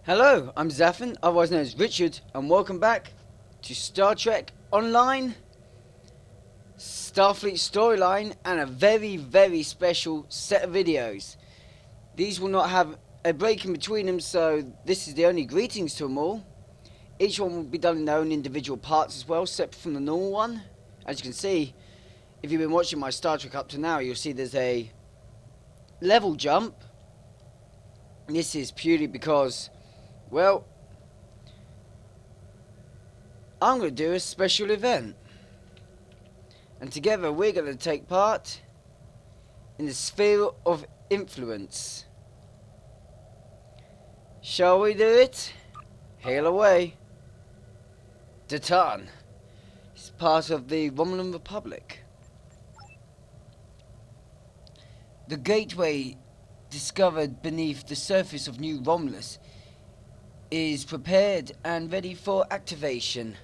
Hello, I'm Zafin, otherwise known as Richard, and welcome back to Star Trek Online, Starfleet storyline, and a very, very special set of videos. These will not have a break in between them, so this is the only greetings to them all. Each one will be done in their own individual parts as well, separate from the normal one. As you can see, if you've been watching my Star Trek up to now, you'll see there's a level jump. This is purely because, well, I'm going to do a special event. And together we're going to take part in the sphere of influence. Shall we do it? Hail away. Datan is part of the Romulan Republic. The gateway discovered beneath the surface of New Romulus is prepared and ready for activation.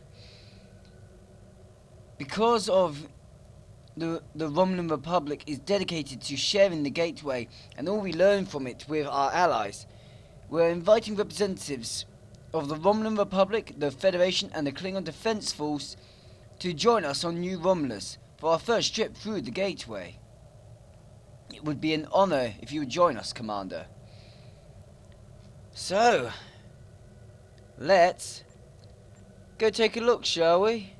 Because of the Romulan Republic is dedicated to sharing the gateway and all we learn from it with our allies, we're inviting representatives of the Romulan Republic, the Federation and the Klingon Defense Force to join us on New Romulus for our first trip through the gateway. It would be an honor if you would join us, Commander. So, let's go take a look, shall we?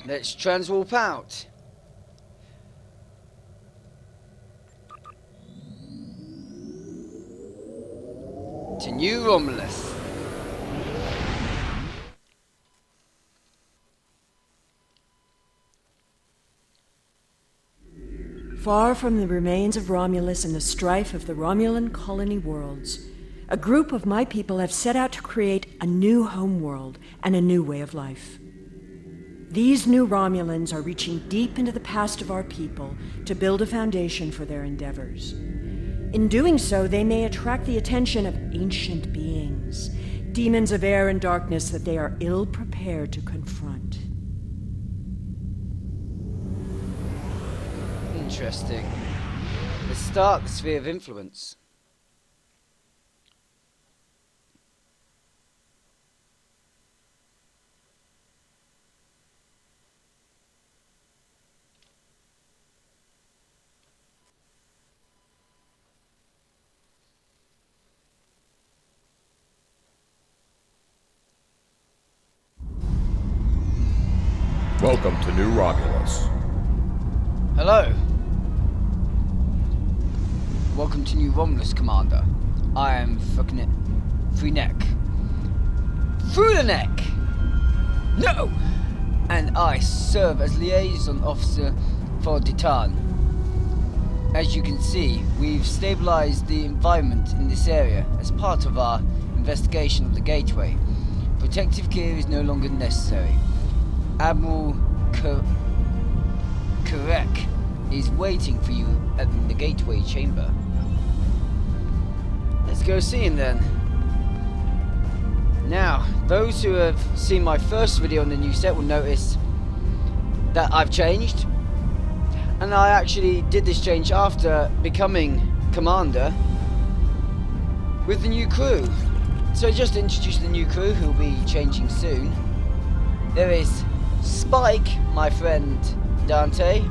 Let's transwarp out. To New Romulus. Far from the remains of Romulus and the strife of the Romulan colony worlds, a group of my people have set out to create a new homeworld and a new way of life. These new Romulans are reaching deep into the past of our people to build a foundation for their endeavors. In doing so, they may attract the attention of ancient beings, demons of air and darkness that they are ill-prepared to confront. Interesting. Let's start the sphere of influence. Welcome to New Romulus. Hello. Welcome to New Romulus, Commander. I am Freenek. Through the neck! No! And I serve as liaison officer for Datan. As you can see, we've stabilized the environment in this area as part of our investigation of the gateway. Protective gear is no longer necessary. Admiral Karek is waiting for you at the gateway chamber. Let's go see him then. Now, those who have seen my first video on the new set will notice that I've changed. And I actually did this change after becoming commander with the new crew. So just to introduce the new crew who will be changing soon. There is Spike, my friend Dante.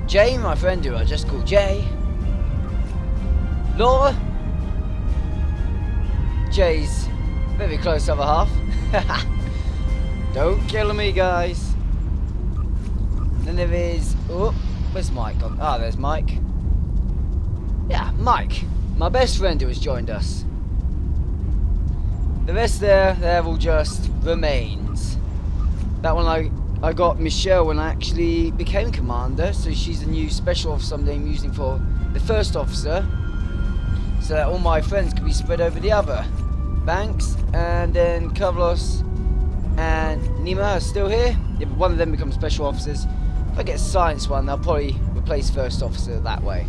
Jay, my friend who I just call Jay. Laura, Jay's very close other half. Don't kill me, guys. Then there is, oh, where's Mike gone? Ah, there's Mike. Yeah, Mike, my best friend who has joined us. The rest they're all just remains. That one I got Michelle when I actually became commander, so she's a new special officer I'm using for the first officer, so that all my friends can be spread over the other. Banks, and then Carlos and Nima are still here. If one of them becomes special officers, if I get a science one, I'll probably replace first officer that way.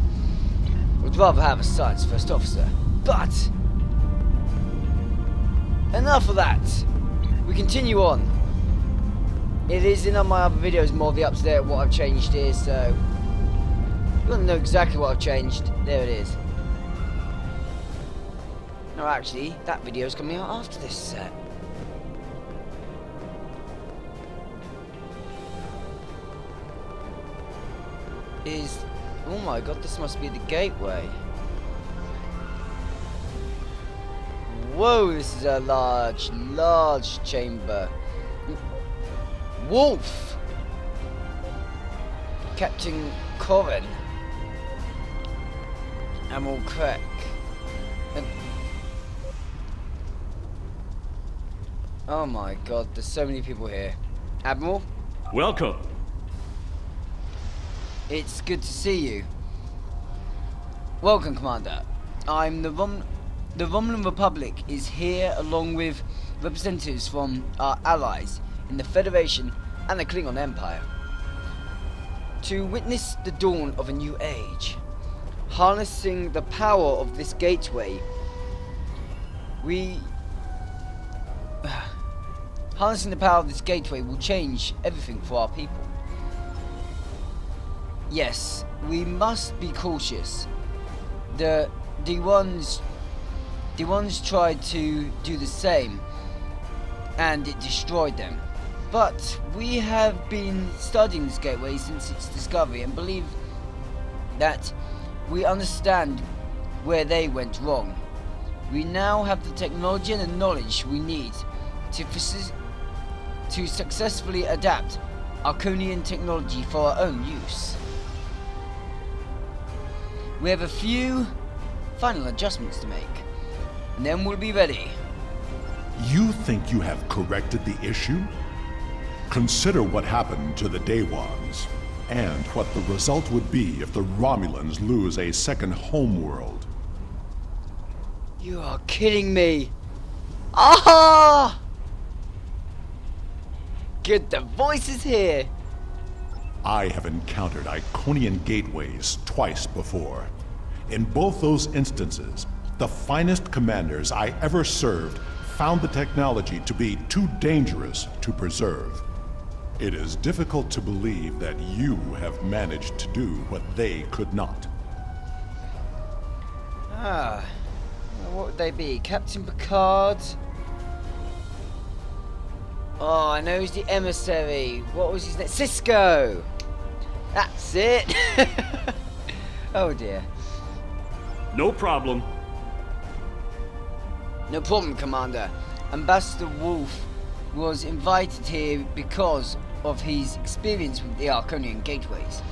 Would rather have a science first officer. But enough of that. We continue on. It is in my other videos more the up to date what I've changed here, so you want to know exactly what I've changed, there it is. No, actually, that video is coming out after this set. Oh my god, this must be the gateway. Whoa, this is a large chamber. Wolf! Captain Corin. Admiral Crack. Oh my god, there's so many people here. Admiral? Welcome. It's good to see you. Welcome, Commander. I'm the Romulan Republic is here along with representatives from our allies in the Federation and the Klingon Empire to witness the dawn of a new age. Harnessing the power of this gateway, harnessing the power of this gateway will change everything for our people. Yes, we must be cautious. The ones tried to do the same, and it destroyed them. But we have been studying this gateway since its discovery and believe that we understand where they went wrong. We now have the technology and the knowledge we need to successfully adapt Arconian technology for our own use. We have a few final adjustments to make, and then we'll be ready. You think you have corrected the issue? Consider what happened to the Day Ones, and what the result would be if the Romulans lose a second homeworld. You are kidding me! Ah! Good, the voice is here! I have encountered Iconian gateways twice before. In both those instances, the finest commanders I ever served found the technology to be too dangerous to preserve. It is difficult to believe that you have managed to do what they could not. Ah, well, what would they be? Captain Picard? Oh, I know he's the emissary. What was his name? Cisco! That's it! Oh dear. No problem. No problem, Commander. Ambassador Wolf was invited here because of his experience with the Arconian gateways.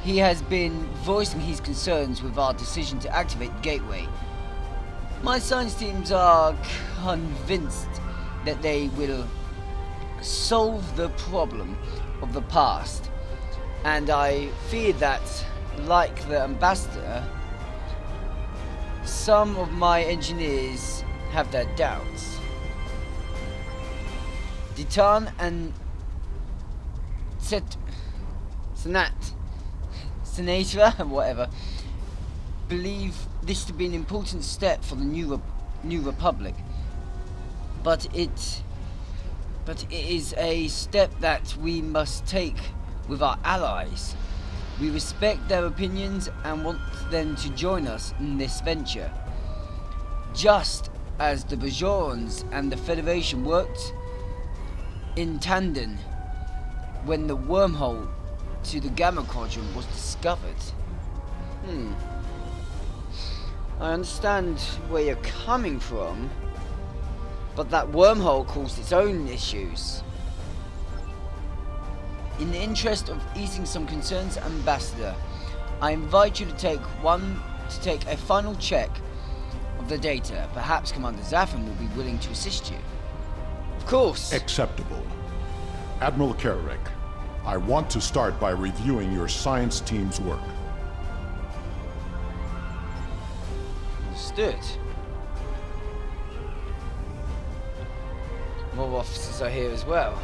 He has been voicing his concerns with our decision to activate the gateway. My science teams are convinced that they will solve the problem of the past, and I fear that, like the ambassador, some of my engineers have their doubts. Ditan and Sinatra, whatever, believe this to be an important step for the new Republic, but it is a step that we must take with our allies. We respect their opinions and want them to join us in this venture, just as the Bajorans and the Federation worked in tandem when the wormhole to the Gamma Quadrant was discovered. I understand where you're coming from, but that wormhole caused its own issues. In the interest of easing some concerns, Ambassador, I invite you to take a final check of the data. Perhaps Commander Zafin will be willing to assist you. Of course. Acceptable. Admiral Kararek, I want to start by reviewing your science team's work. Understood. More officers are here as well.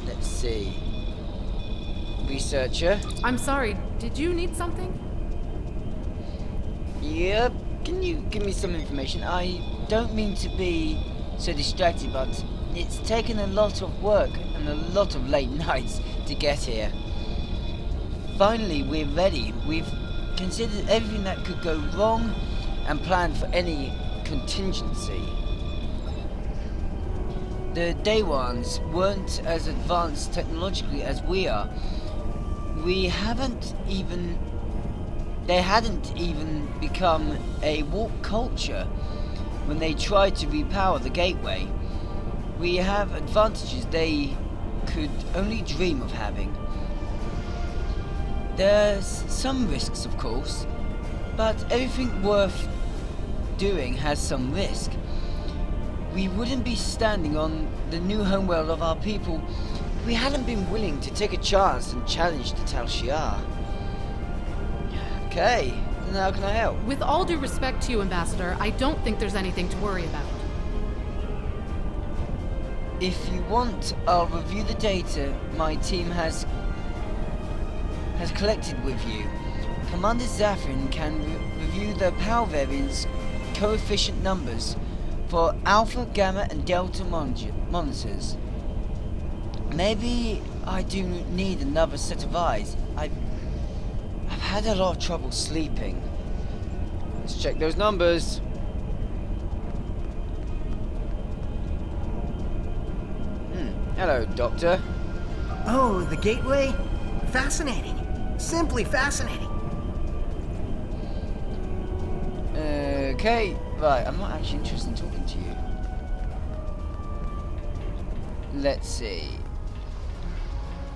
Let's see. Researcher. I'm sorry, did you need something? Yep. Can you give me some information? I don't mean to be so distracted, but it's taken a lot of work and a lot of late nights to get here. Finally, we're ready. We've considered everything that could go wrong and planned for any contingency. The Day Ones weren't as advanced technologically as we are. They hadn't even become a warp culture when they tried to repower the gateway. We have advantages they could only dream of having. There's some risks, of course, but everything worth doing has some risk. We wouldn't be standing on the new homeworld of our people if we hadn't been willing to take a chance and challenge the Tal Shiar. Okay, then how can I help? With all due respect to you, Ambassador, I don't think there's anything to worry about. If you want, I'll review the data my team has collected with you. Commander Zafin can review the power variance coefficient numbers for Alpha, Gamma, and Delta monitors. Maybe I do need another set of eyes. I've had a lot of trouble sleeping. Let's check those numbers. Hello, Doctor. Oh, the gateway? Fascinating. Simply fascinating. Okay, right, I'm not actually interested in talking to you. Let's see.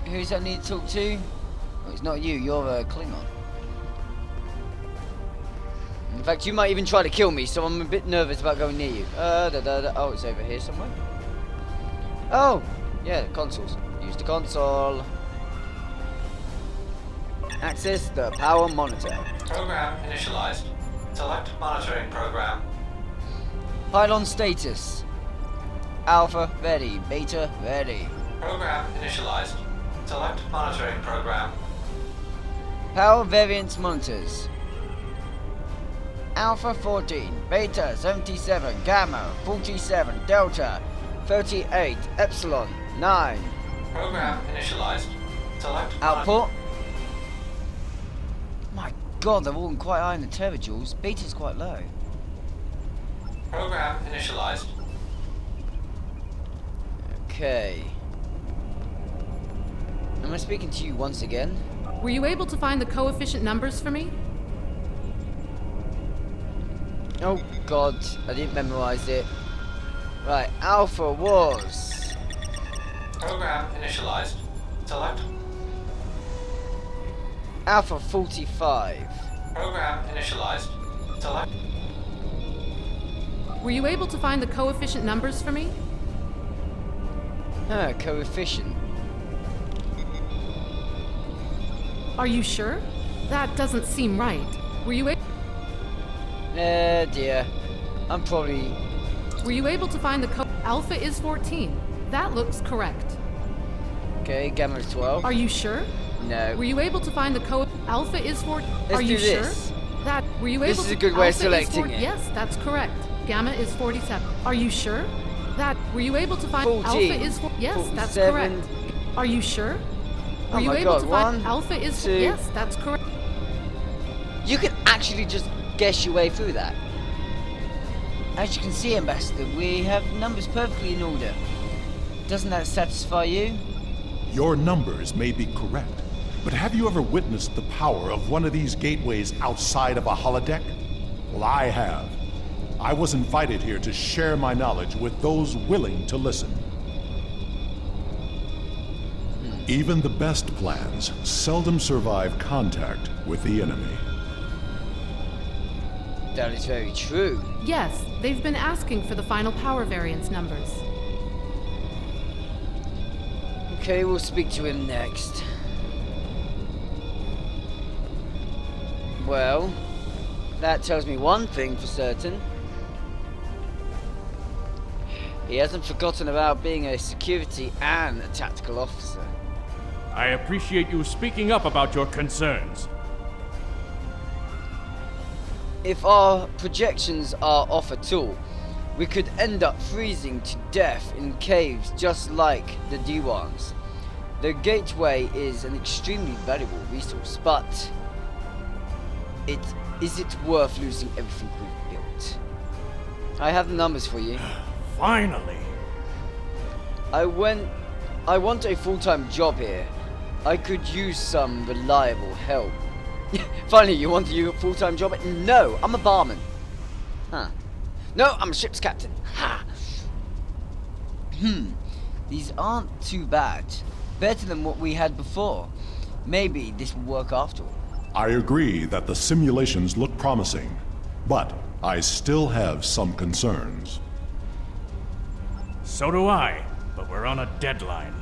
Who's I need to talk to? Oh, it's not you, you're a Klingon. In fact, you might even try to kill me, so I'm a bit nervous about going near you. Oh, it's over here somewhere. Oh, yeah, consoles. Use the console. Access the power monitor. Program initialized. Select monitoring program. Pylon status. Alpha ready. Beta ready. Program initialized. Select monitoring program. Power variance monitors. Alpha 14, Beta 77, Gamma 47, Delta 38, Epsilon 9. Program initialized. Select Output. My god, they're all quite high in the terajoules. Beta's quite low. Program initialized. Okay. Am I speaking to you once again? Were you able to find the coefficient numbers for me? Oh god, I didn't memorize it. Right, Alpha was... Program initialized. Select. Alpha 45. Program initialized. Select. Were you able to find the coefficient numbers for me? Coefficient. Are you sure? That doesn't seem right. Were you able... Dear. I'm probably... Were you able to find the Alpha is 14. That looks correct. Okay, Gamma is 12. Are you sure? No. Were you able to find the Alpha is 4? Let's Are you do this. sure? That were you This able is to a good way of Alpha is selecting it. Yes, that's correct. Gamma is 47. Are you sure? That were you able to find 14, Alpha is 4? Yes, that's 47. correct. Are you sure? Were Oh you my able God, to find 1, Alpha is 2. Yes, that's correct. You can actually just guess your way through that. As you can see, Ambassador, we have numbers perfectly in order. Doesn't that satisfy you? Your numbers may be correct, but have you ever witnessed the power of one of these gateways outside of a holodeck? Well, I have. I was invited here to share my knowledge with those willing to listen. Even the best plans seldom survive contact with the enemy. That is very true. Yes, they've been asking for the final power variance numbers. Okay, we'll speak to him next. Well, that tells me one thing for certain. He hasn't forgotten about being a security and a tactical officer. I appreciate you speaking up about your concerns. If our projections are off at all, we could end up freezing to death in caves just like the D1s. The gateway is an extremely valuable resource, but is it worth losing everything we've built? I have the numbers for you. Finally! I want a full-time job here. I could use some reliable help. Finally, you want a full-time job? No, I'm a barman. Huh. No, I'm a ship's captain. Ha! These aren't too bad. Better than what we had before. Maybe this will work after all. I agree that the simulations look promising, but I still have some concerns. So do I, but we're on a deadline.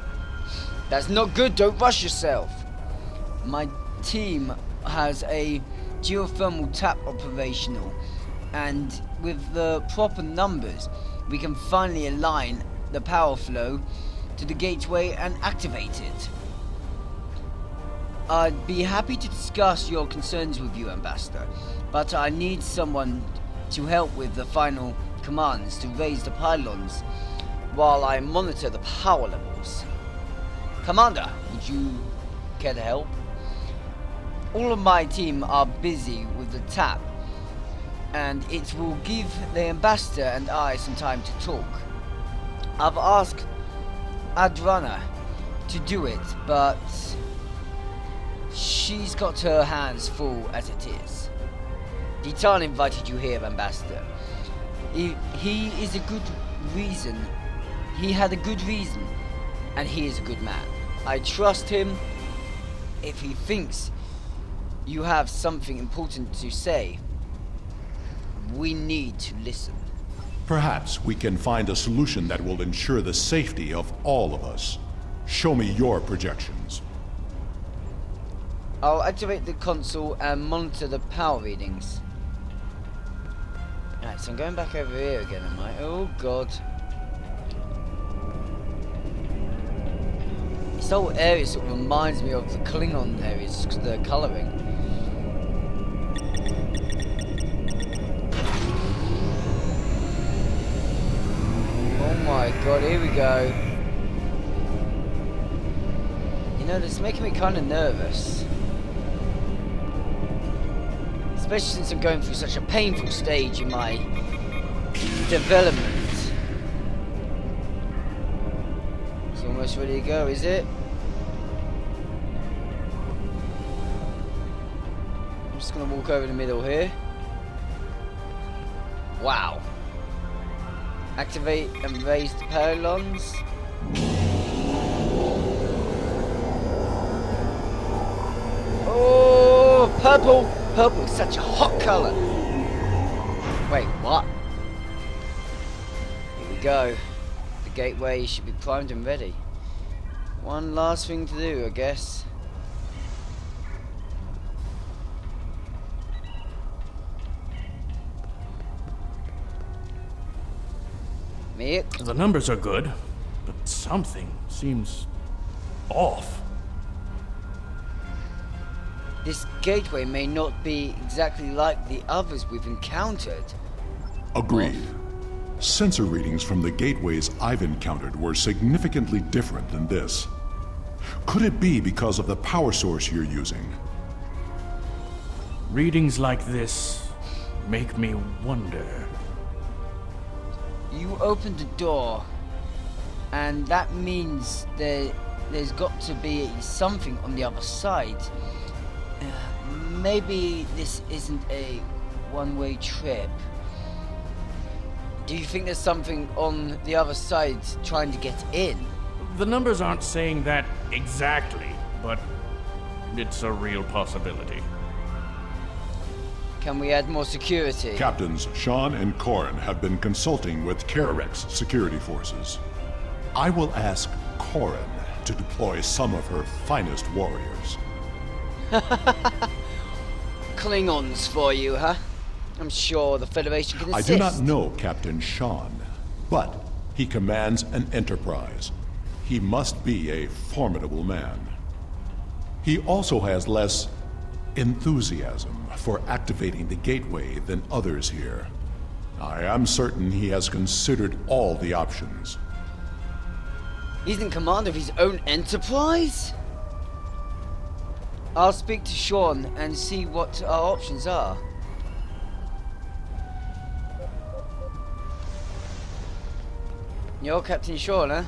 That's not good, don't rush yourself. My team has a geothermal tap operational, and with the proper numbers, we can finally align the power flow to the gateway and activate it. I'd be happy to discuss your concerns with you, Ambassador, but I need someone to help with the final commands to raise the pylons while I monitor the power levels. Commander, would you care to help? All of my team are busy with the tap, and it will give the Ambassador and I some time to talk. I've asked Adrana to do it, but she's got her hands full as it is. Ditan invited you here, Ambassador. He is a good reason. He had a good reason, and he is a good man. I trust him. If he thinks you have something important to say, we need to listen. Perhaps we can find a solution that will ensure the safety of all of us. Show me your projections. I'll activate the console and monitor the power readings. Alright, so I'm going back over here again, am I? Oh god. This whole area sort of reminds me of the Klingon areas because of the colouring. Oh my god, here we go. You know, that's making me kind of nervous. Especially since I'm going through such a painful stage in my development. It's almost ready to go, is it? I'm just gonna walk over the middle here. Wow. Activate and raise the pylons. Oh, purple! Purple is such a hot colour. Wait, what? Here we go. The gateway should be primed and ready. One last thing to do, I guess. Mick? The numbers are good, but something seems off. This gateway may not be exactly like the others we've encountered. Agreed. Sensor readings from the gateways I've encountered were significantly different than this. Could it be because of the power source you're using? Readings like this make me wonder. You opened the door, and that means there's got to be something on the other side. Maybe this isn't a one-way trip. Do you think there's something on the other side trying to get in? The numbers aren't saying that exactly, but it's a real possibility. Can we add more security? Captains Sean and Corin have been consulting with Kerek's security forces. I will ask Corin to deploy some of her finest warriors. Klingons for you, huh? I'm sure the Federation can assist. I do not know Captain Sean, but he commands an enterprise. He must be a formidable man. He also has less enthusiasm for activating the gateway than others here. I am certain he has considered all the options. He's in command of his own enterprise? I'll speak to Sean and see what our options are. You're Captain Sean, huh?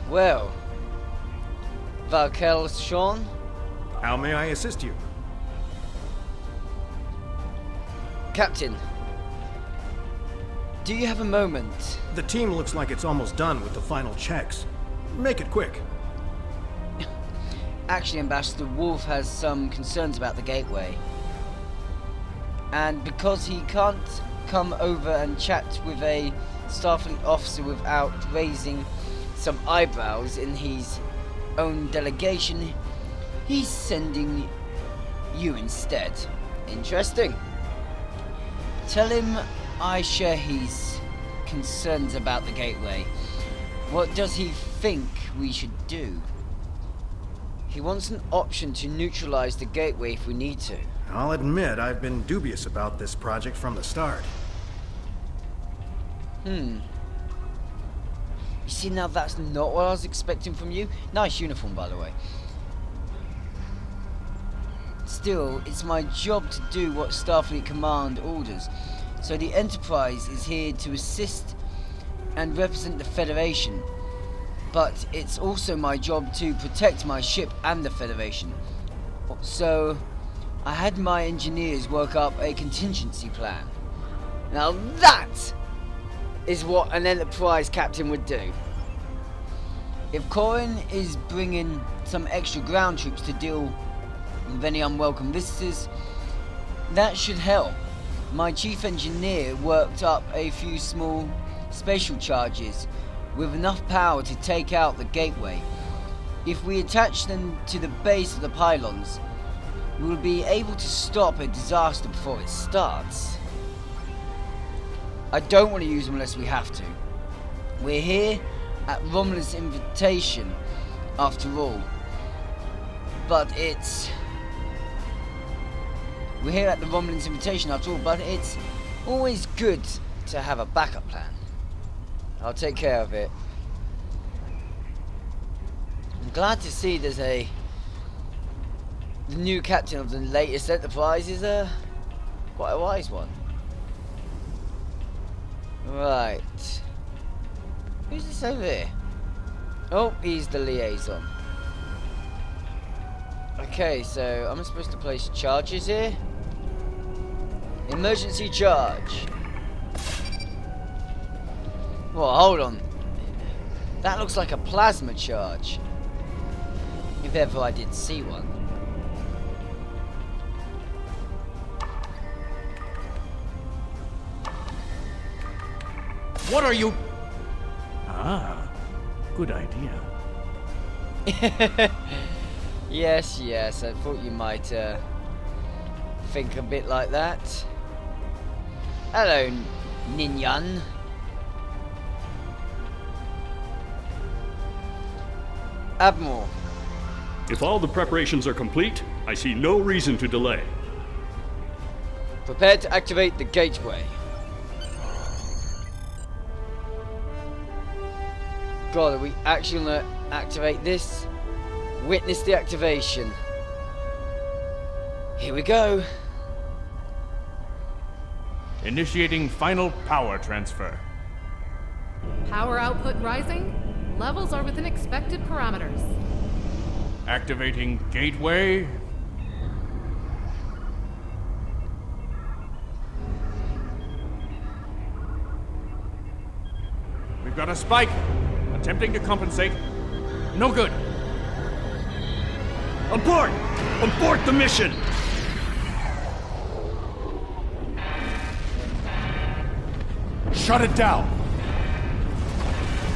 Well, Valkel Sean? How may I assist you? Captain, do you have a moment? The team looks like it's almost done with the final checks. Make it quick. Actually, Ambassador Wolf has some concerns about the gateway. And because he can't come over and chat with a Starfleet officer without raising some eyebrows in his own delegation, he's sending you instead. Interesting. Tell him I share his concerns about the gateway. What does he think we should do? He wants an option to neutralize the gateway if we need to. I'll admit I've been dubious about this project from the start. You see, now that's not what I was expecting from you. Nice uniform, by the way. Still, it's my job to do what Starfleet Command orders. So the Enterprise is here to assist and represent the Federation. But it's also my job to protect my ship and the Federation. So I had my engineers work up a contingency plan. Now that is what an Enterprise captain would do. If Corin is bringing some extra ground troops to deal with any unwelcome visitors, that should help. My chief engineer worked up a few small spatial charges with enough power to take out the gateway. If we attach them to the base of the pylons, we will be able to stop a disaster before it starts. I don't want to use them unless we have to. We're here at Romulus' invitation, after all. We're here at the Romulans' invitation, after all, but it's always good to have a backup plan. I'll take care of it. I'm glad to see there's the new captain of the latest Enterprise is quite a wise one. Right. Who's this over here? Oh, he's the liaison. Okay, so am I supposed to place charges here? Emergency charge. Well, hold on. That looks like a plasma charge. If ever I did see one. What are you? Ah, good idea. Yes, I thought you might think a bit like that. Hello, Ninyan. Admiral. If all the preparations are complete, I see no reason to delay. Prepare to activate the gateway. God, are we actually gonna activate this? Witness the activation. Here we go. Initiating final power transfer. Power output rising. Levels are within expected parameters. Activating gateway. We've got a spike. Attempting to compensate. No good. Abort! Abort the mission! Shut it down!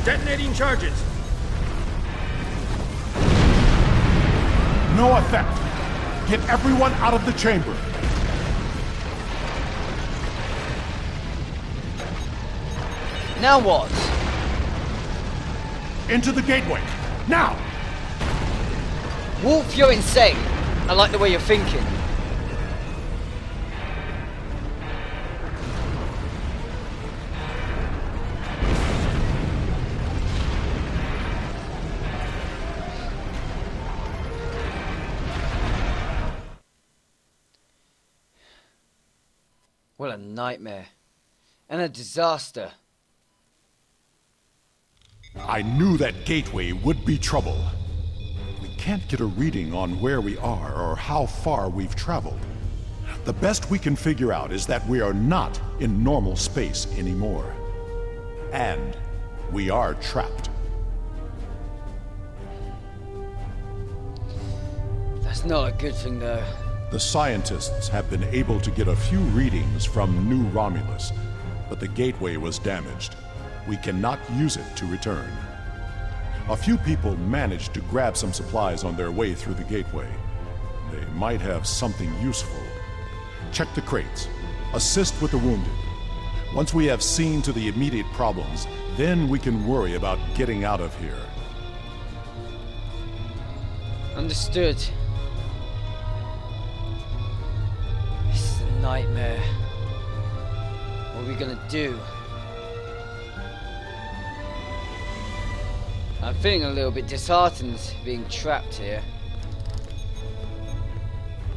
Detonating charges. No effect! Get everyone out of the chamber! Now what? Into the gateway! Now! Wolf, you're insane. I like the way you're thinking. What a nightmare. And a disaster. I knew that gateway would be trouble. We can't get a reading on where we are or how far we've traveled. The best we can figure out is that we are not in normal space anymore. And we are trapped. That's not a good thing, though. The scientists have been able to get a few readings from New Romulus, but the gateway was damaged. We cannot use it to return. A few people managed to grab some supplies on their way through the gateway. They might have something useful. Check the crates. Assist with the wounded. Once we have seen to the immediate problems, then we can worry about getting out of here. Understood. This is a nightmare. What are we gonna do? I'm feeling a little bit disheartened being trapped here.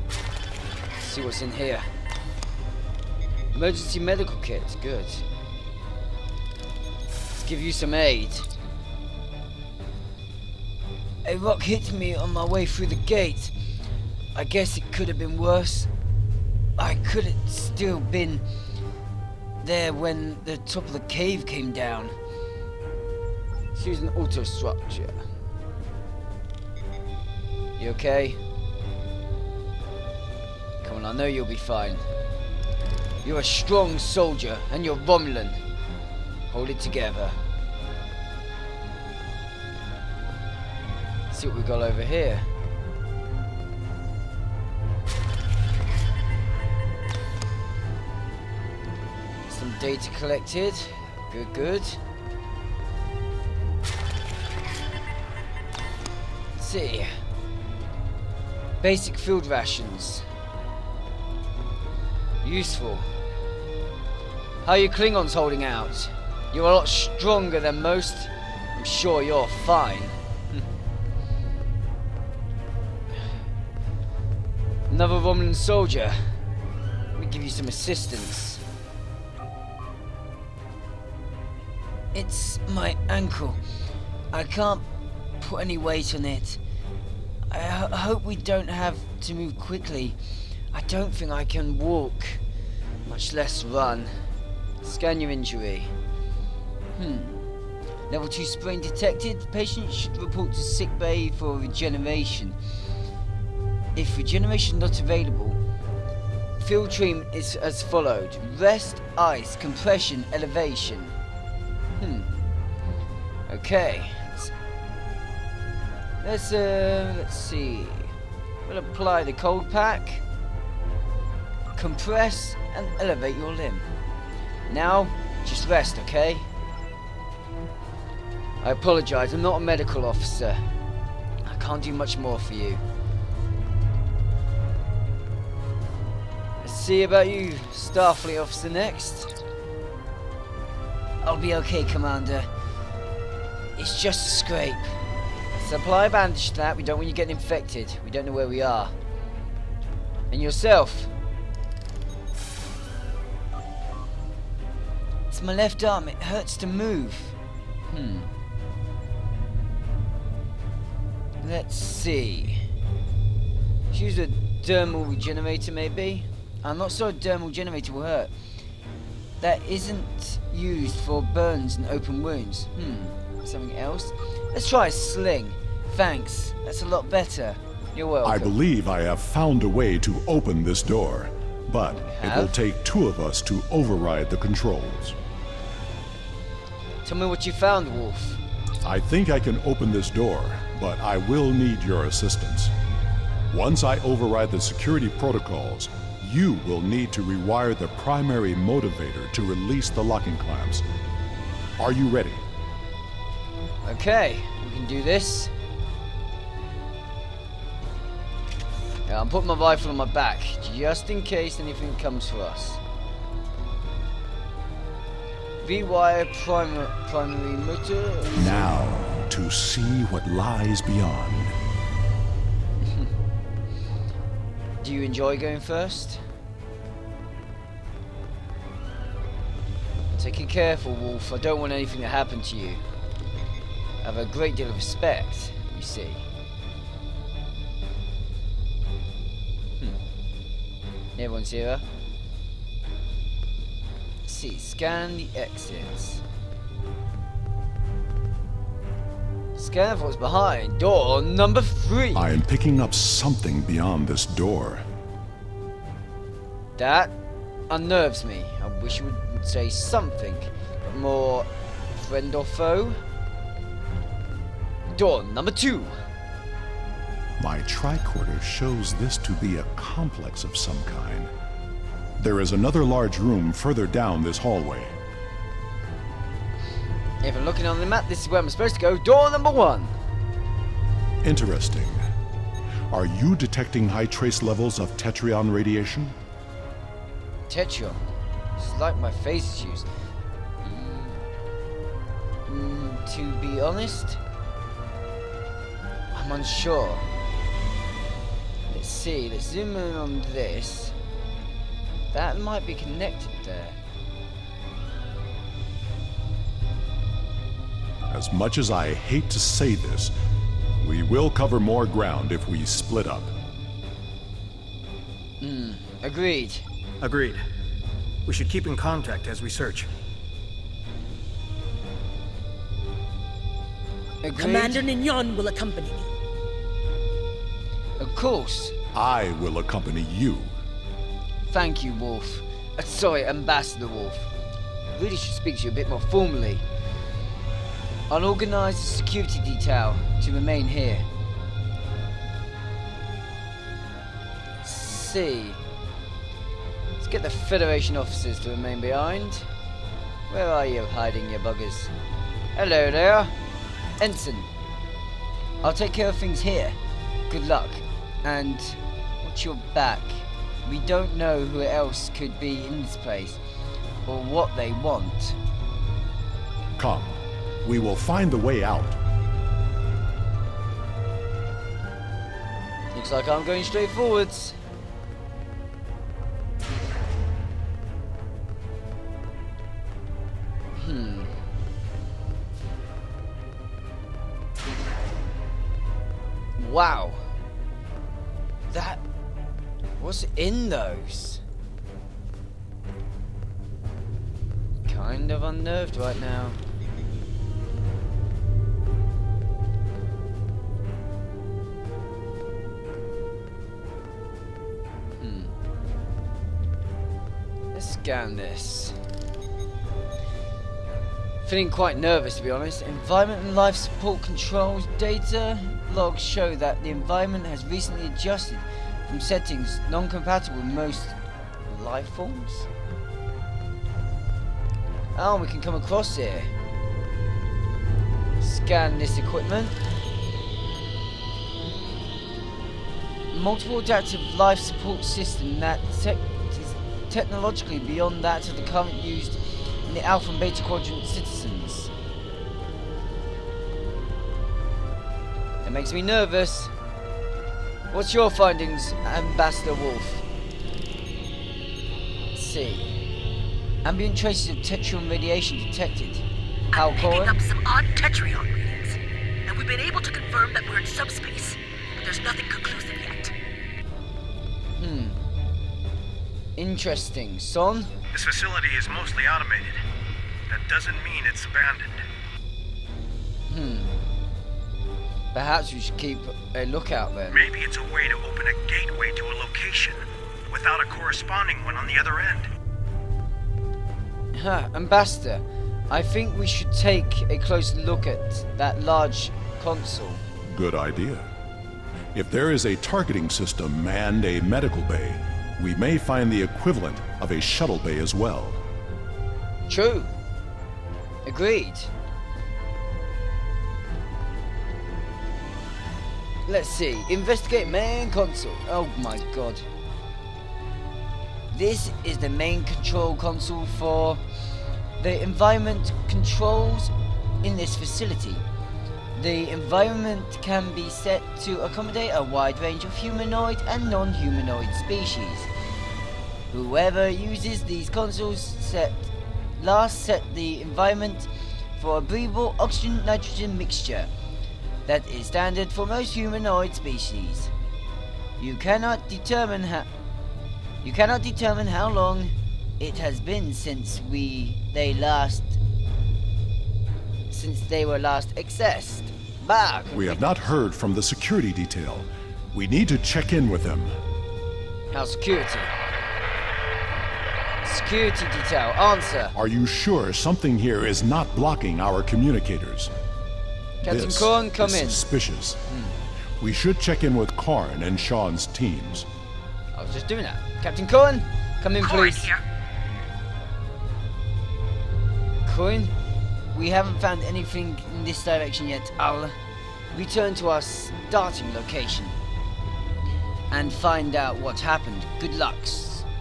Let's see what's in here. Emergency medical kit, good. Let's give you some aid. A rock hit me on my way through the gate. I guess it could have been worse. I could have still been there when the top of the cave came down. Let's use an auto structure. You okay? Come on, I know you'll be fine. You're a strong soldier, and you're Romulan. Hold it together. Let's see what we got over here. Some data collected. Good, good. Let's see. Basic field rations. Useful. How are you Klingons holding out? You're a lot stronger than most. I'm sure you're fine. Another Romulan soldier. Let me give you some assistance. It's my ankle. I can't put any weight on it. I hope we don't have to move quickly. I don't think I can walk, much less run. Scan your injury. Level 2 sprain detected. Patient should report to sickbay for regeneration. If regeneration not available, field treatment is as followed: rest, ice, compression, elevation. Okay. Let's see. We'll apply the cold pack, compress, and elevate your limb. Now, just rest, okay? I apologize, I'm not a medical officer. I can't do much more for you. Let's see about you, Starfleet officer, next. I'll be okay, Commander. It's just a scrape. Supply a bandage to that. We don't want you getting infected. We don't know where we are. And yourself. It's my left arm. It hurts to move. Let's see. Use a dermal regenerator, maybe? I'm not sure a dermal generator will hurt. That isn't used for burns and open wounds. Something else? Let's try a sling. Thanks. That's a lot better. You're welcome. I believe I have found a way to open this door, but it will take 2 of us to override the controls. Tell me what you found, Wolf. I think I can open this door, but I will need your assistance. Once I override the security protocols, you will need to rewire the primary motivator to release the locking clamps. Are you ready? Okay, we can do this. Yeah, I'm putting my rifle on my back, just in case anything comes for us. Rewire primary motor. Now, to see what lies beyond. Do you enjoy going first? Take it careful, Wolf. I don't want anything to happen to you. I have a great deal of respect, you see. Everyone's here. Let's see, scan the exits. Scan for what's behind. Door number 3. I am picking up something beyond this door. That unnerves me. I wish you would say something, but more friend or foe. Door number 2. My tricorder shows this to be a complex of some kind. There is another large room further down this hallway. If I'm looking on the map, this is where I'm supposed to go. Door number 1. Interesting. Are you detecting high trace levels of Tetrion radiation? Tetrion. It's like my face issues. To be honest, I'm unsure. Let's see, let's zoom in on this. That might be connected there. As much as I hate to say this, we will cover more ground if we split up. Agreed. Agreed. We should keep in contact as we search. Agreed. Commander Nignon will accompany me. Of course. I will accompany you. Thank you, Wolf. Sorry, Ambassador Wolf. Really should speak to you a bit more formally. I'll organize a security detail to remain here. Let's see. Let's get the Federation officers to remain behind. Where are you hiding, you buggers? Hello there. Ensign. I'll take care of things here. Good luck. And watch your back. We don't know who else could be in this place, or what they want. Come. We will find the way out. Looks like I'm going straight forwards. Wow. That... What's in those? Kind of unnerved right now. Let's scan this. Feeling quite nervous, to be honest. Environment and life support controls data logs show that the environment has recently adjusted from settings non-compatible with most life forms. Oh, we can come across here. Scan this equipment. Multiple adaptive life support system that is technologically beyond that of the current used in the Alpha and Beta Quadrant citizens. That makes me nervous. What's your findings, Ambassador Wolf? Let's see. Ambient traces of Tetrion radiation detected. How I'm picking up some odd Tetrion readings, and we've been able to confirm that we're in subspace, but there's nothing conclusive yet. Interesting. Son? This facility is mostly automated. That doesn't mean it's abandoned. Perhaps we should keep a lookout then. Maybe it's a way to open a gateway to a location without a corresponding one on the other end. Ambassador, I think we should take a close look at that large console. Good idea. If there is a targeting system and a medical bay, we may find the equivalent of a shuttle bay as well. True. Agreed. Let's see. Investigate main console. Oh my god. This is the main control console for the environment controls in this facility. The environment can be set to accommodate a wide range of humanoid and non-humanoid species. Whoever uses these consoles set last set the environment for a breathable oxygen-nitrogen mixture that is standard for most humanoid species. You cannot determine how long it has been since they were last accessed. Bah, We have not heard from the security detail. We need to check in with them. How security? Security detail, answer. Are you sure something here is not blocking our communicators? Captain This Korn, come is in. suspicious. We should check in with Karn and Sean's teams. I was just doing that. Captain Cohen, come in, Corrin please. here. Cohen, we haven't found anything in this direction yet. I'll return to our starting location and find out what happened. Good luck,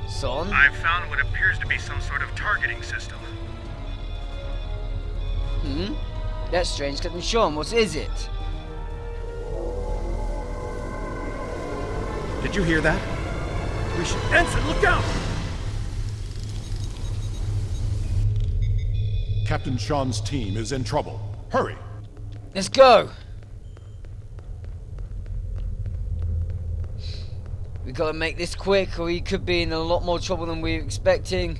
son. I've found what appears to be some sort of targeting system. That's strange. Captain Sean, what is it? Did you hear that? We should... Ensign, look out! Captain Sean's team is in trouble. Hurry! Let's go. We gotta make this quick, or he could be in a lot more trouble than we're expecting.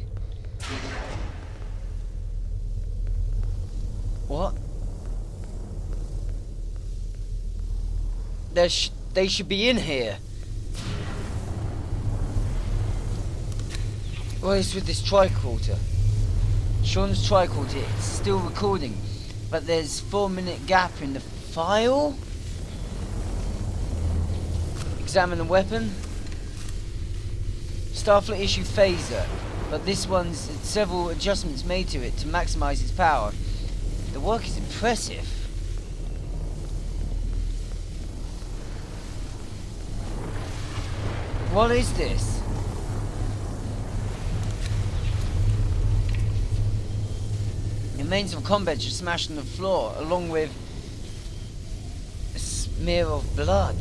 What? They should be in here. What is with this tricorder? Sean's tricorder, it's still recording, but there's 4-minute gap in the file. Examine the weapon. Starfleet issue phaser, but this one's several adjustments made to it to maximize its power. The work is impressive. What is this? The remains of combat just smashed on the floor, along with a smear of blood.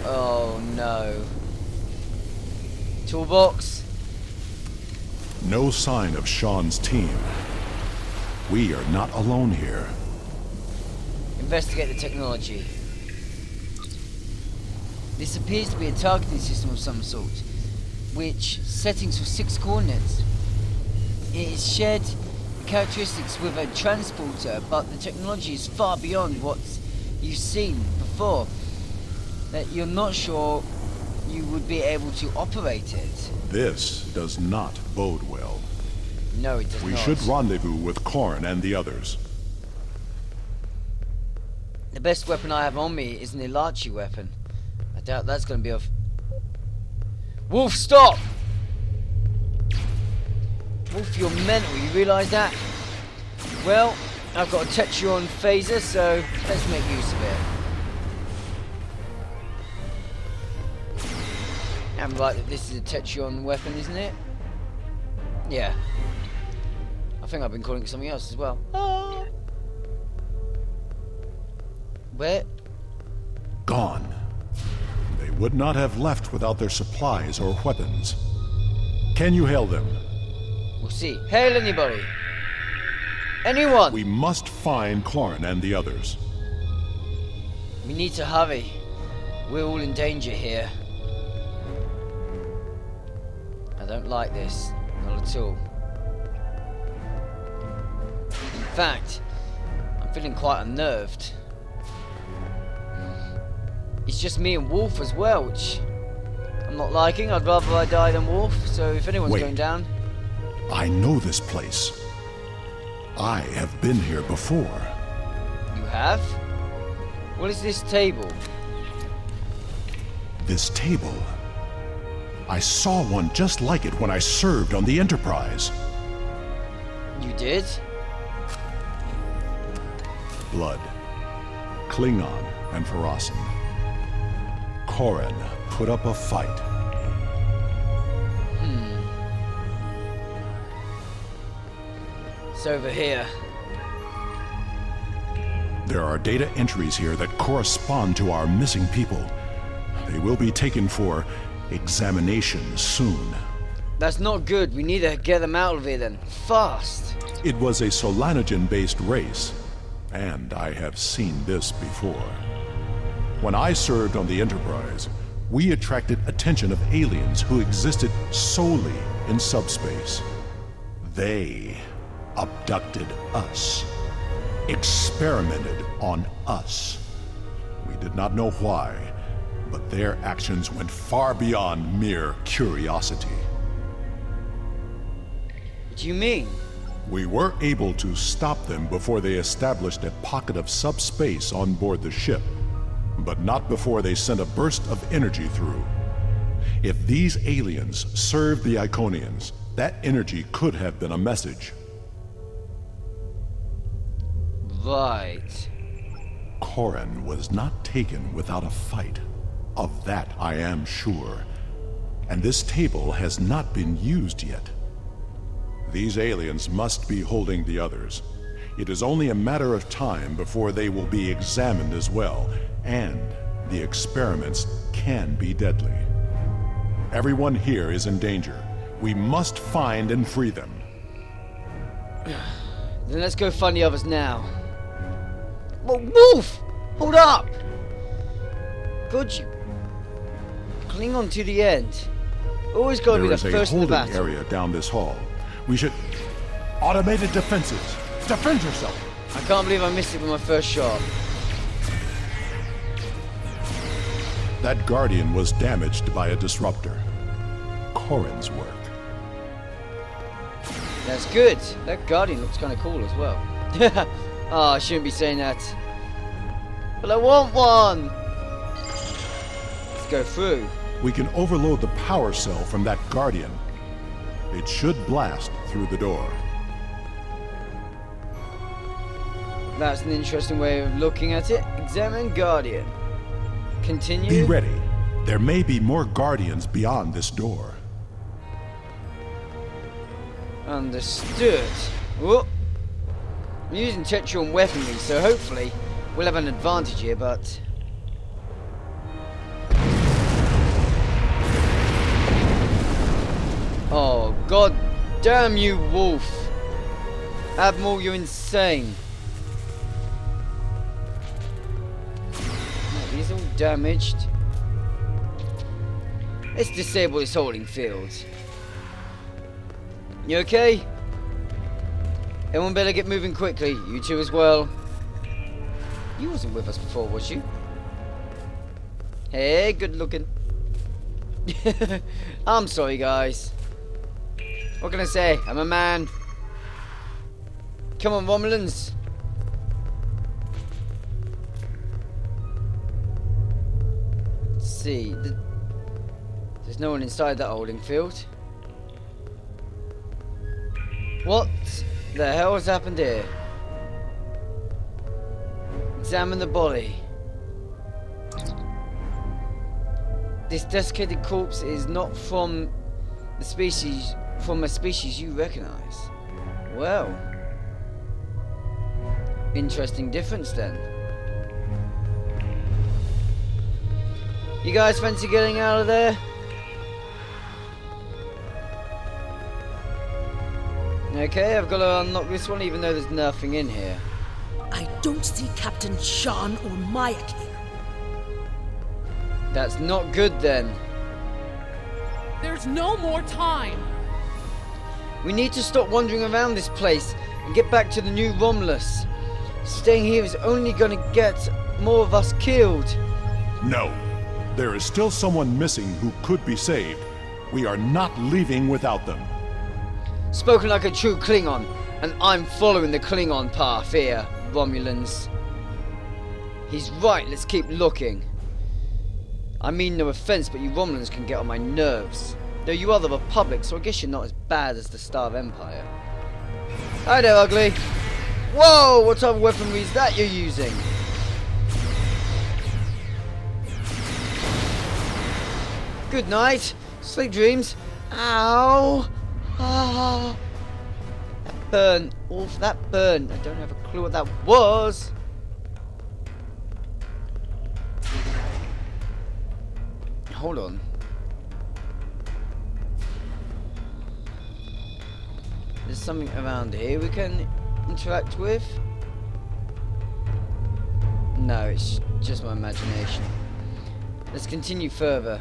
Oh no. Toolbox. No sign of Sean's team. We are not alone here. Investigate the technology. This appears to be a targeting system of some sort, which settings for 6 coordinates. It is shared characteristics with a transporter, but the technology is far beyond what you've seen before, that you're not sure you would be able to operate it. This does not bode well. No, it does not. We should rendezvous with Korn and the others. The best weapon I have on me is an Ilachi weapon. I doubt that's going to be of... Wolf, stop! Wolf, you're mental, you realise that? Well, I've got a Tetron phaser, so let's make use of it. I'm right that this is a Tetron weapon, isn't it? Yeah. I think I've been calling it something else as well. Oh. Where? Gone. They would not have left without their supplies or weapons. Can you hail them? We'll see. Hail anybody. Anyone. We must find Korn and the others. We need to hurry. We're all in danger here. I don't like this. Not at all. In fact, I'm feeling quite unnerved. It's just me and Wolf as well, which I'm not liking. I'd rather I die than Wolf, so if anyone's Wait. going down... I know this place. I have been here before. You have? What is this table? This table. I saw one just like it when I served on the Enterprise. You did? Blood. Klingon and Farasan. Korrin put up a fight. It's over here. There are data entries here that correspond to our missing people. They will be taken for examination soon. That's not good. We need to get them out of here then. Fast. It was a Solanogen-based race, and I have seen this before. When I served on the Enterprise, we attracted attention of aliens who existed solely in subspace. They abducted us, experimented on us. We did not know why, but their actions went far beyond mere curiosity. What do you mean? We were able to stop them before they established a pocket of subspace on board the ship, but not before they sent a burst of energy through. If these aliens served the Iconians, that energy could have been a message. Right. Corin was not taken without a fight. Of that I am sure. And this table has not been used yet. These aliens must be holding the others. It is only a matter of time before they will be examined as well, and the experiments can be deadly. Everyone here is in danger. We must find and free them. Then let's go find the others now. Well, Wolf! Hold up! God, you cling on to the end. Always gotta be the first in the There is a holding battle. area down this hall. We should... Automated defenses! Defend yourself! I can't believe I missed it with my first shot. That Guardian was damaged by a disruptor. Corin's work. That's good. That Guardian looks kind of cool as well. Oh, I shouldn't be saying that. But I want one! Let's go through. We can overload the power cell from that Guardian. It should blast through the door. That's an interesting way of looking at it. Examine Guardian. Continue. Be ready. There may be more Guardians beyond this door. Understood. Whoop. I'm using Tetrion weaponry, so hopefully we'll have an advantage here, but... Oh, god damn you, Wolf. Admiral, you're insane. Oh, these all damaged. Let's disable this holding field. You okay? Everyone better get moving quickly. You two as well. You wasn't with us before, was you? Hey, good looking. I'm sorry, guys. What can I say? I'm a man. Come on, Romulans. Let's see. There's no one inside that holding field. What the hell has happened here? Examine the body. This desiccated corpse is not from a species you recognize. Well, interesting difference then. You guys fancy getting out of there? Okay, I've got to unlock this one even though there's nothing in here. I don't see Captain Sean or Mayak here. That's not good then. There's no more time. We need to stop wandering around this place and get back to the new Romulus. Staying here is only going to get more of us killed. No. There is still someone missing who could be saved. We are not leaving without them. Spoken like a true Klingon, and I'm following the Klingon path here, Romulans. He's right, let's keep looking. I mean no offense, but you Romulans can get on my nerves. Though you are the Republic, so I guess you're not as bad as the Star Empire. Hi there, ugly. Whoa, what type of weaponry is that you're using? Good night. Sleep dreams. Ow. Ah. That burn. Oof, that burn. I don't have a clue what that was. Hold on. There's something around here we can interact with. No, it's just my imagination. Let's continue further.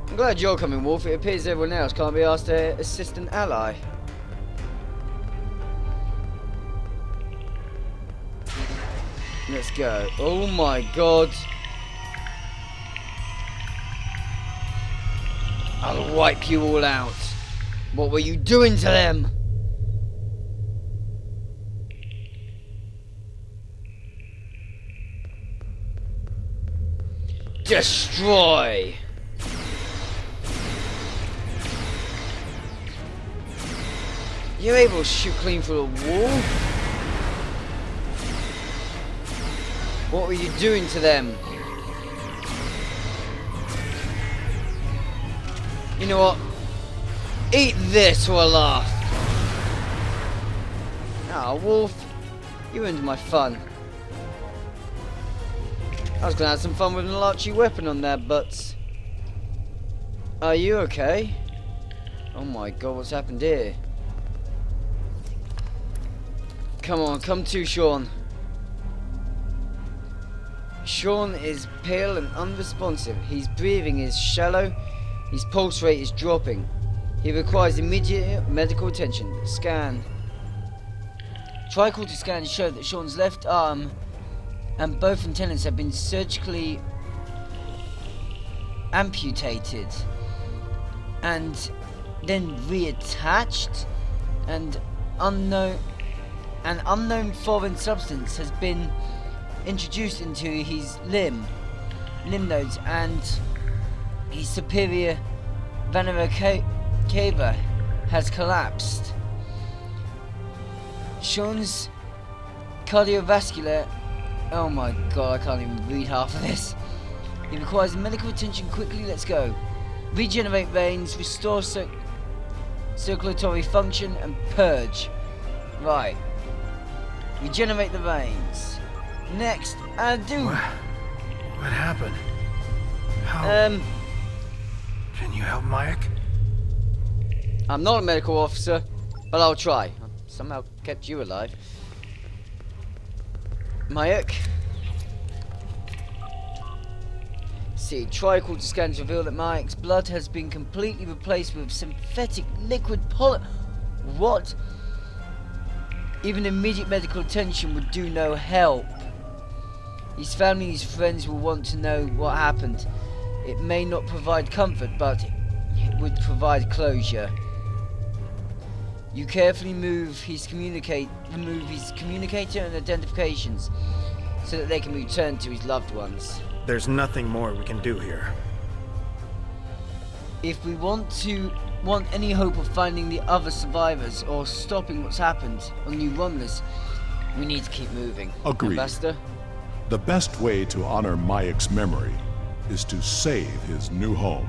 I'm glad you're coming, Wolf. It appears everyone else can't be asked to assist an ally. Let's go. Oh my god. I'll wipe you all out. What were you doing to them? Destroy! You're able to shoot clean through a wall? What were you doing to them? You know what? Eat this for a laugh. Ah, Wolf, you ruined my fun. I was gonna have some fun with an archery weapon on their butts. Are you okay? Oh my god, what's happened here? Come on, come to, Sean. Sean is pale and unresponsive. His breathing is shallow. His pulse rate is dropping. He requires immediate medical attention. Scan. Tricorder scans show that Sean's left arm and both antennas have been surgically amputated and then reattached, and an unknown foreign substance has been introduced into his limb nodes, and his superior vena cava has collapsed. Sean's cardiovascular... Oh my god, I can't even read half of this. He requires medical attention quickly. Let's go. Regenerate veins, restore circulatory function, and purge. Right. Regenerate the veins. Next, do. What happened? How? Can you help Mayak? I'm not a medical officer, but I'll try. I somehow kept you alive. Mayak. See, tricorder scans reveal that Mayak's blood has been completely replaced with synthetic liquid poly... What? Even immediate medical attention would do no help. His family and his friends will want to know what happened. It may not provide comfort, but it would provide closure. You carefully remove his communicator and identifications so that they can return to his loved ones. There's nothing more we can do here. If we want any hope of finding the other survivors or stopping what's happened on New Romulus, we need to keep moving. Agreed. Ambassador? The best way to honor Mayak's memory is to save his new home.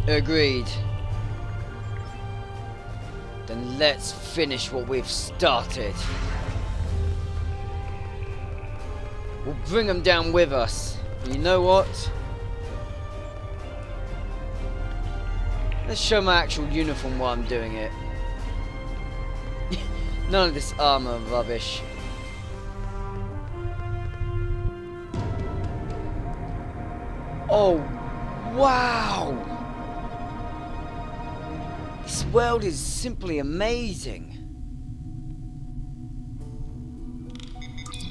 Agreed. Then let's finish what we've started. We'll bring them down with us. And you know what? Let's show my actual uniform while I'm doing it. None of this armor rubbish. Oh, wow! This world is simply amazing.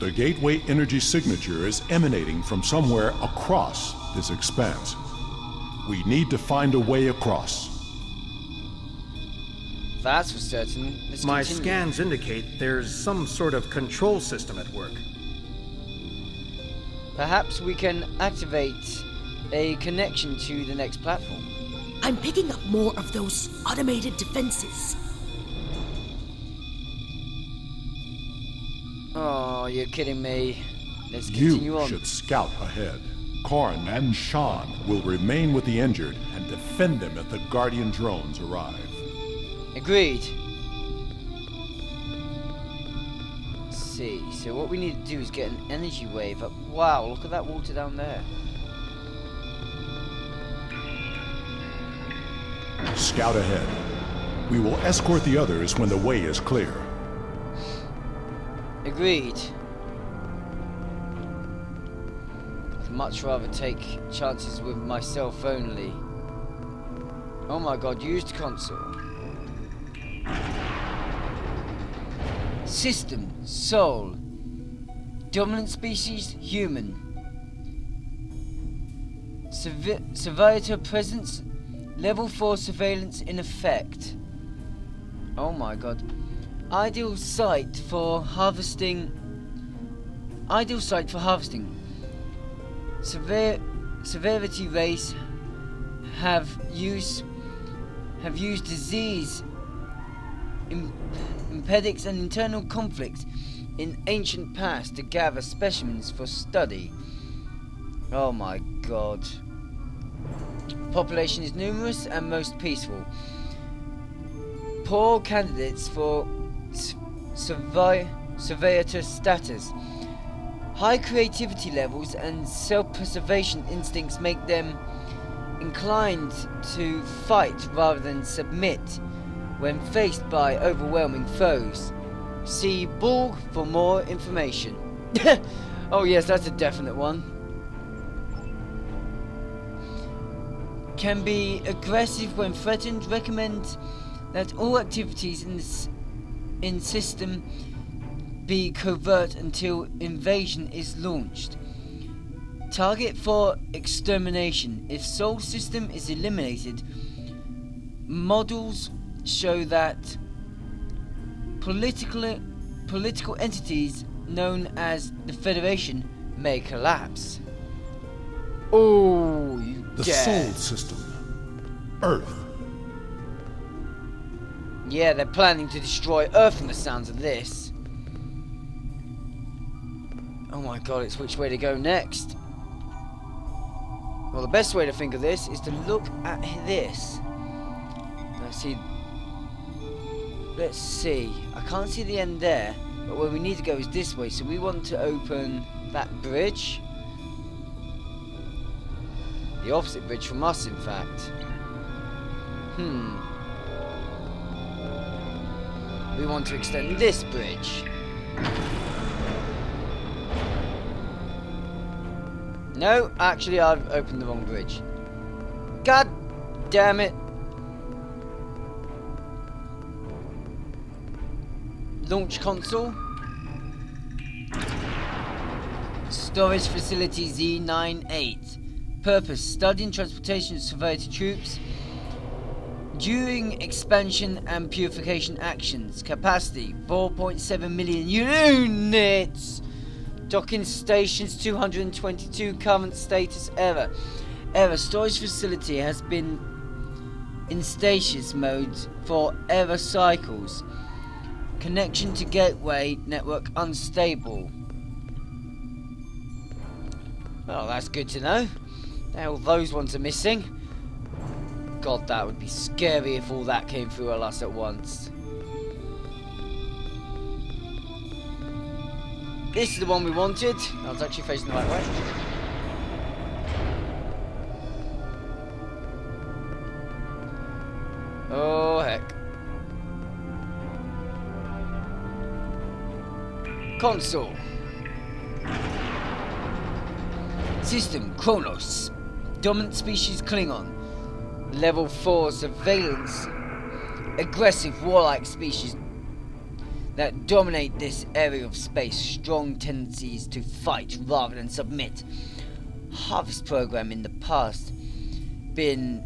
The gateway energy signature is emanating from somewhere across this expanse. We need to find a way across. That's for certain. Let's My continue. scans indicate there's some sort of control system at work. Perhaps we can activate a connection to the next platform. I'm picking up more of those automated defenses. Oh, you're kidding me. Let's continue You on. should scout ahead. Korn and Sean will remain with the injured and defend them if the Guardian drones arrive. Agreed. Let's see. So what we need to do is get an energy wave up. Wow, look at that water down there. Scout ahead. We will escort the others when the way is clear. Agreed. I'd much rather take chances with myself only. Oh my god, used console. System, Soul. Dominant species, human. Surveyor presence, level 4 surveillance in effect. Oh my god. Ideal site for harvesting. Ideal site for harvesting. Severity race have used disease, impedix and internal conflicts in ancient past to gather specimens for study. Oh my god. Population is numerous and most peaceful. Poor candidates for surveyor status. High creativity levels and self-preservation instincts make them inclined to fight rather than submit when faced by overwhelming foes. See Borg for more information. Oh yes, that's a definite one. Can be aggressive when threatened. Recommend that all activities in system be covert until invasion is launched. Target for extermination. If Sol system is eliminated, models show that political entities known as the Federation may collapse. Oh, you The dare. Sol system. Earth. Yeah, they're planning to destroy Earth from the sounds of this. Oh my god, it's which way to go next. Well, the best way to think of this is to look at this. Let's see. I can't see the end there, but where we need to go is this way. So we want to open that bridge. The opposite bridge from us, in fact. We want to extend this bridge. No, actually I've opened the wrong bridge. God damn it. Launch console. Storage facility Z98. Purpose: study and transportation of surveillance troops during expansion and purification actions. Capacity 4.7 million units. Docking stations 222. Current status error. Storage facility has been in stasis mode for error cycles. Connection to gateway network unstable. Well, that's good to know. Now those ones are missing. God, that would be scary if all that came through us at once. This is the one we wanted. I was actually facing the right way. Oh heck. Console. System Kronos. Dominant species Klingon. Level 4 surveillance. Aggressive warlike species that dominate this area of space. Strong tendencies to fight rather than submit. Harvest program in the past been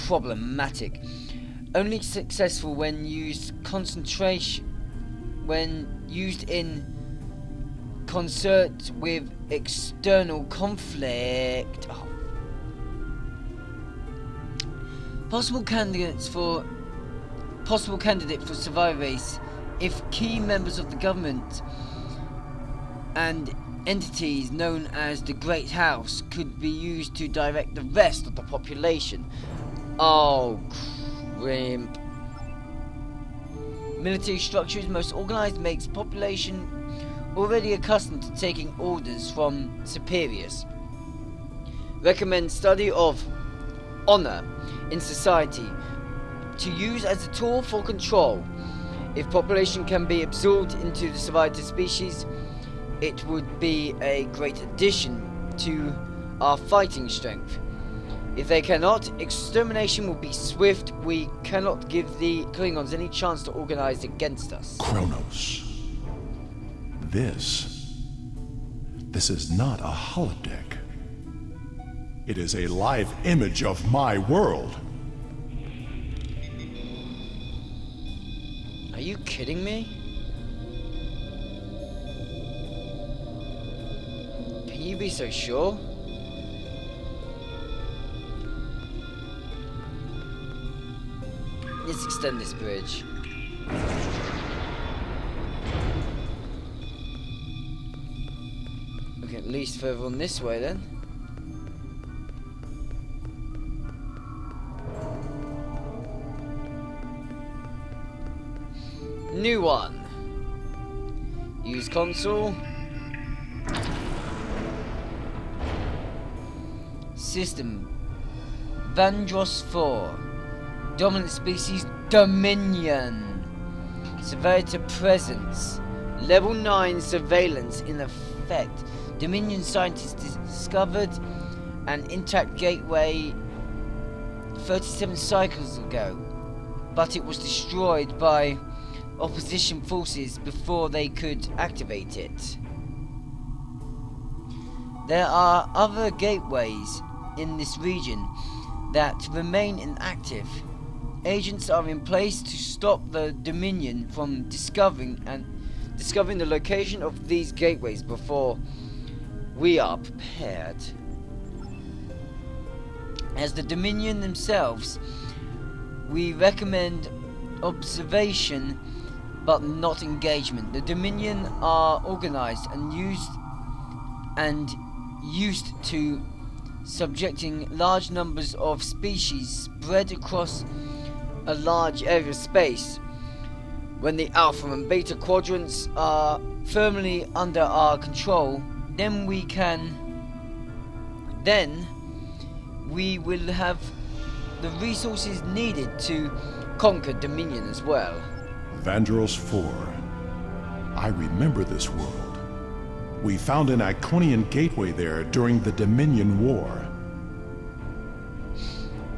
problematic. Only successful when used in concert with external conflict. Possible candidate for survivor race if key members of the government and entities known as the Great House could be used to direct the rest of the population. Oh, crimp. Military structure is most organized, makes population already accustomed to taking orders from superiors. Recommend study of honor in society to use as a tool for control. If population can be absorbed into the survivor species, it would be a great addition to our fighting strength. If they cannot, extermination will be swift. We cannot give the Klingons any chance to organize against us. Kronos. This is not a holodeck. It is a live image of my world. Are you kidding me? Can you be so sure? Let's extend this bridge. Okay, at least further on this way then. New one. Use console. System. Vandross 4. Dominant species Dominion. Surveyor presence. Level 9 surveillance in effect. Dominion scientists discovered an intact gateway 37 cycles ago, but it was destroyed by opposition forces before they could activate it. There are other gateways in this region that remain inactive. Agents are in place to stop the Dominion from discovering the location of these gateways before we are prepared. As the Dominion themselves, we recommend observation but not engagement. The Dominion are organized and used to subjecting large numbers of species spread across a large area of space. When the Alpha and Beta quadrants are firmly under our control, then we will have the resources needed to conquer Dominion as well. Vandross 4. I remember this world. We found an Iconian gateway there during the Dominion War.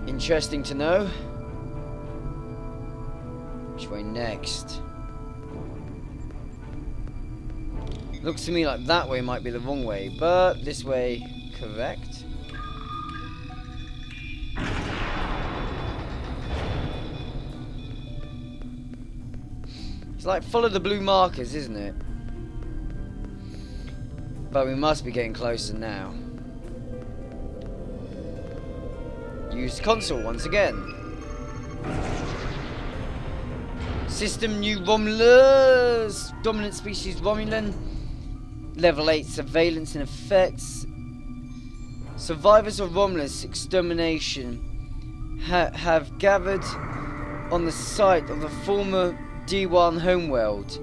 Interesting to know. Which way next? Looks to me like that way might be the wrong way, but this way correct. It's like follow the blue markers, isn't it? But we must be getting closer now. Use console once again. System new Romulus. Dominant species Romulan. Level 8 surveillance in effects. Survivors of Romulus extermination have gathered on the site of the former D1 homeworld.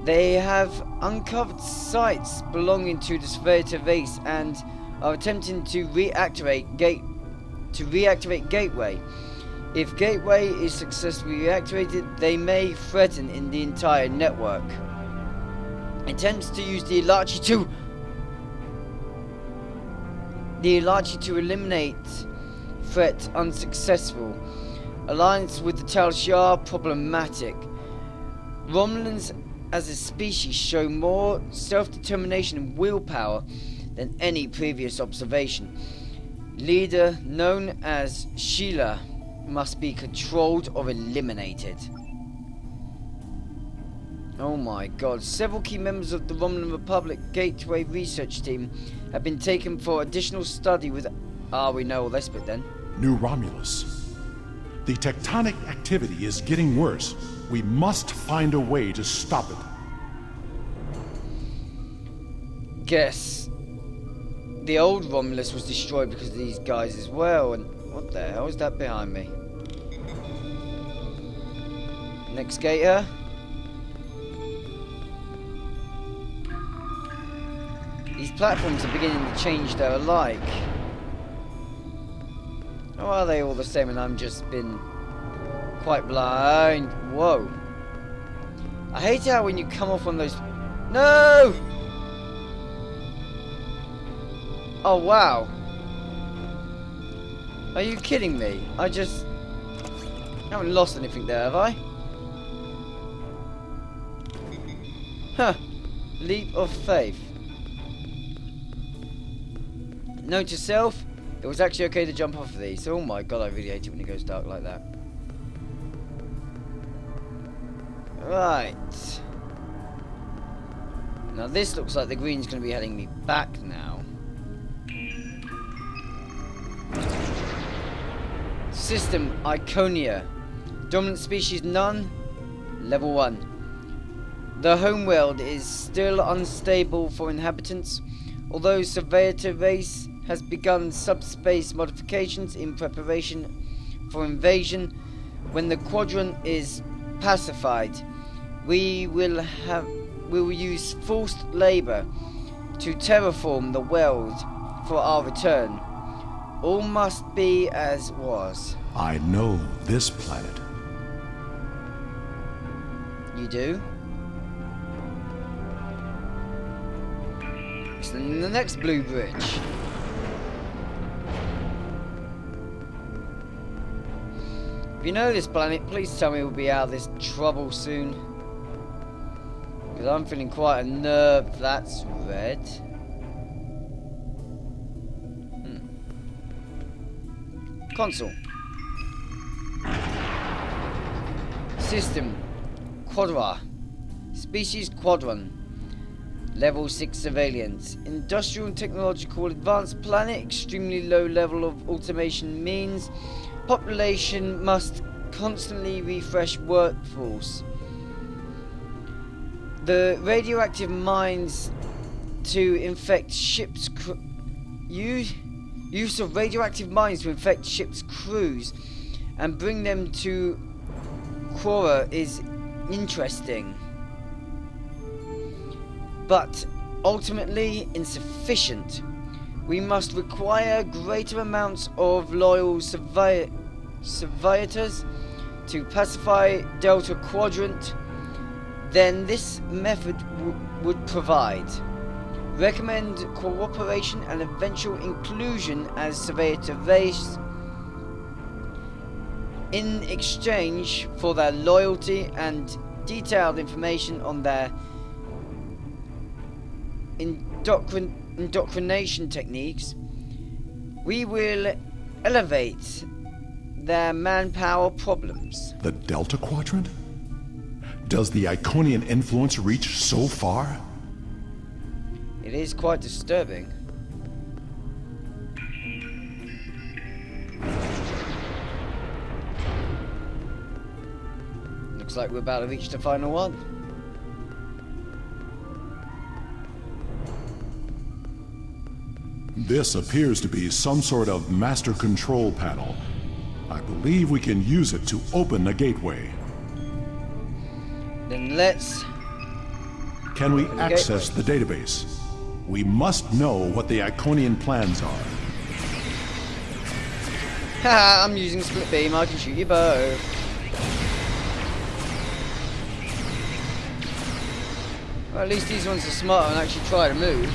They have uncovered sites belonging to the Surveyor race and are attempting to reactivate Gateway. If Gateway is successfully reactivated, they may threaten in the entire network. Attempts to use the Ilachi to eliminate threat unsuccessful. Alliance with the Tal Shiar problematic. Romulans as a species show more self-determination and willpower than any previous observation. Leader known as Sheila must be controlled or eliminated. Oh my god, several key members of the Romulan Republic Gateway research team have been taken for additional study with... we know all this bit then. New Romulus. The tectonic activity is getting worse. We must find a way to stop it. Guess the old Romulus was destroyed because of these guys as well, and what the hell is that behind me? Next gator. These platforms are beginning to change their alike. Or are they all the same and I'm just been quite blind? Whoa. I hate how when you come off one of those... No! Oh, wow. Are you kidding me? I haven't lost anything there, have I? Huh. Leap of faith. Note to self, it was actually okay to jump off of these. Oh my god, I really hate it when it goes dark like that. Right. Now this looks like the green's going to be heading me back now. System Iconia. Dominant species none. Level 1. The homeworld is still unstable for inhabitants, although Surveyator race has begun subspace modifications in preparation for invasion. When the quadrant is pacified, we will use forced labor to terraform the world for our return. All must be as was. I know this planet. You do? It's the next blue bridge. If you know this planet, please tell me we'll be out of this trouble soon. Because I'm feeling quite unnerved. That's red. Console. System Quadra. Species Quadron. Level 6 surveillance. Industrial and technological advanced planet. Extremely low level of automation means population must constantly refresh workforce. The radioactive mines to infect ships use of radioactive mines to infect ships' crews and bring them to Quora is interesting, but ultimately insufficient. We must require greater amounts of loyal surveyors to pacify Delta Quadrant than this method would provide. Recommend cooperation and eventual inclusion as Surveyator race in exchange for their loyalty and detailed information on their indoctrination techniques. We will elevate their manpower problems. The Delta Quadrant? Does the Iconian influence reach so far? It is quite disturbing. Looks like we're about to reach the final one. This appears to be some sort of master control panel. I believe we can use it to open a gateway. Then let's... Can we access the database? We must know what the Iconian plans are. Haha, I'm using split beam, I can shoot you both. Well, at least these ones are smart and actually try to move.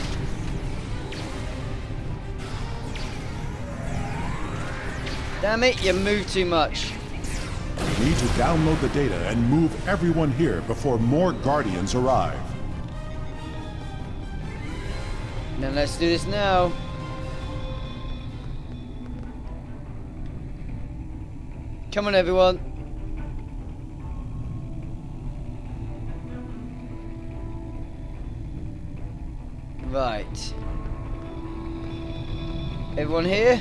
Damn it, you move too much. We need to download the data and move everyone here before more Guardians arrive. Then let's do this now. Come on, everyone. Right. Everyone here?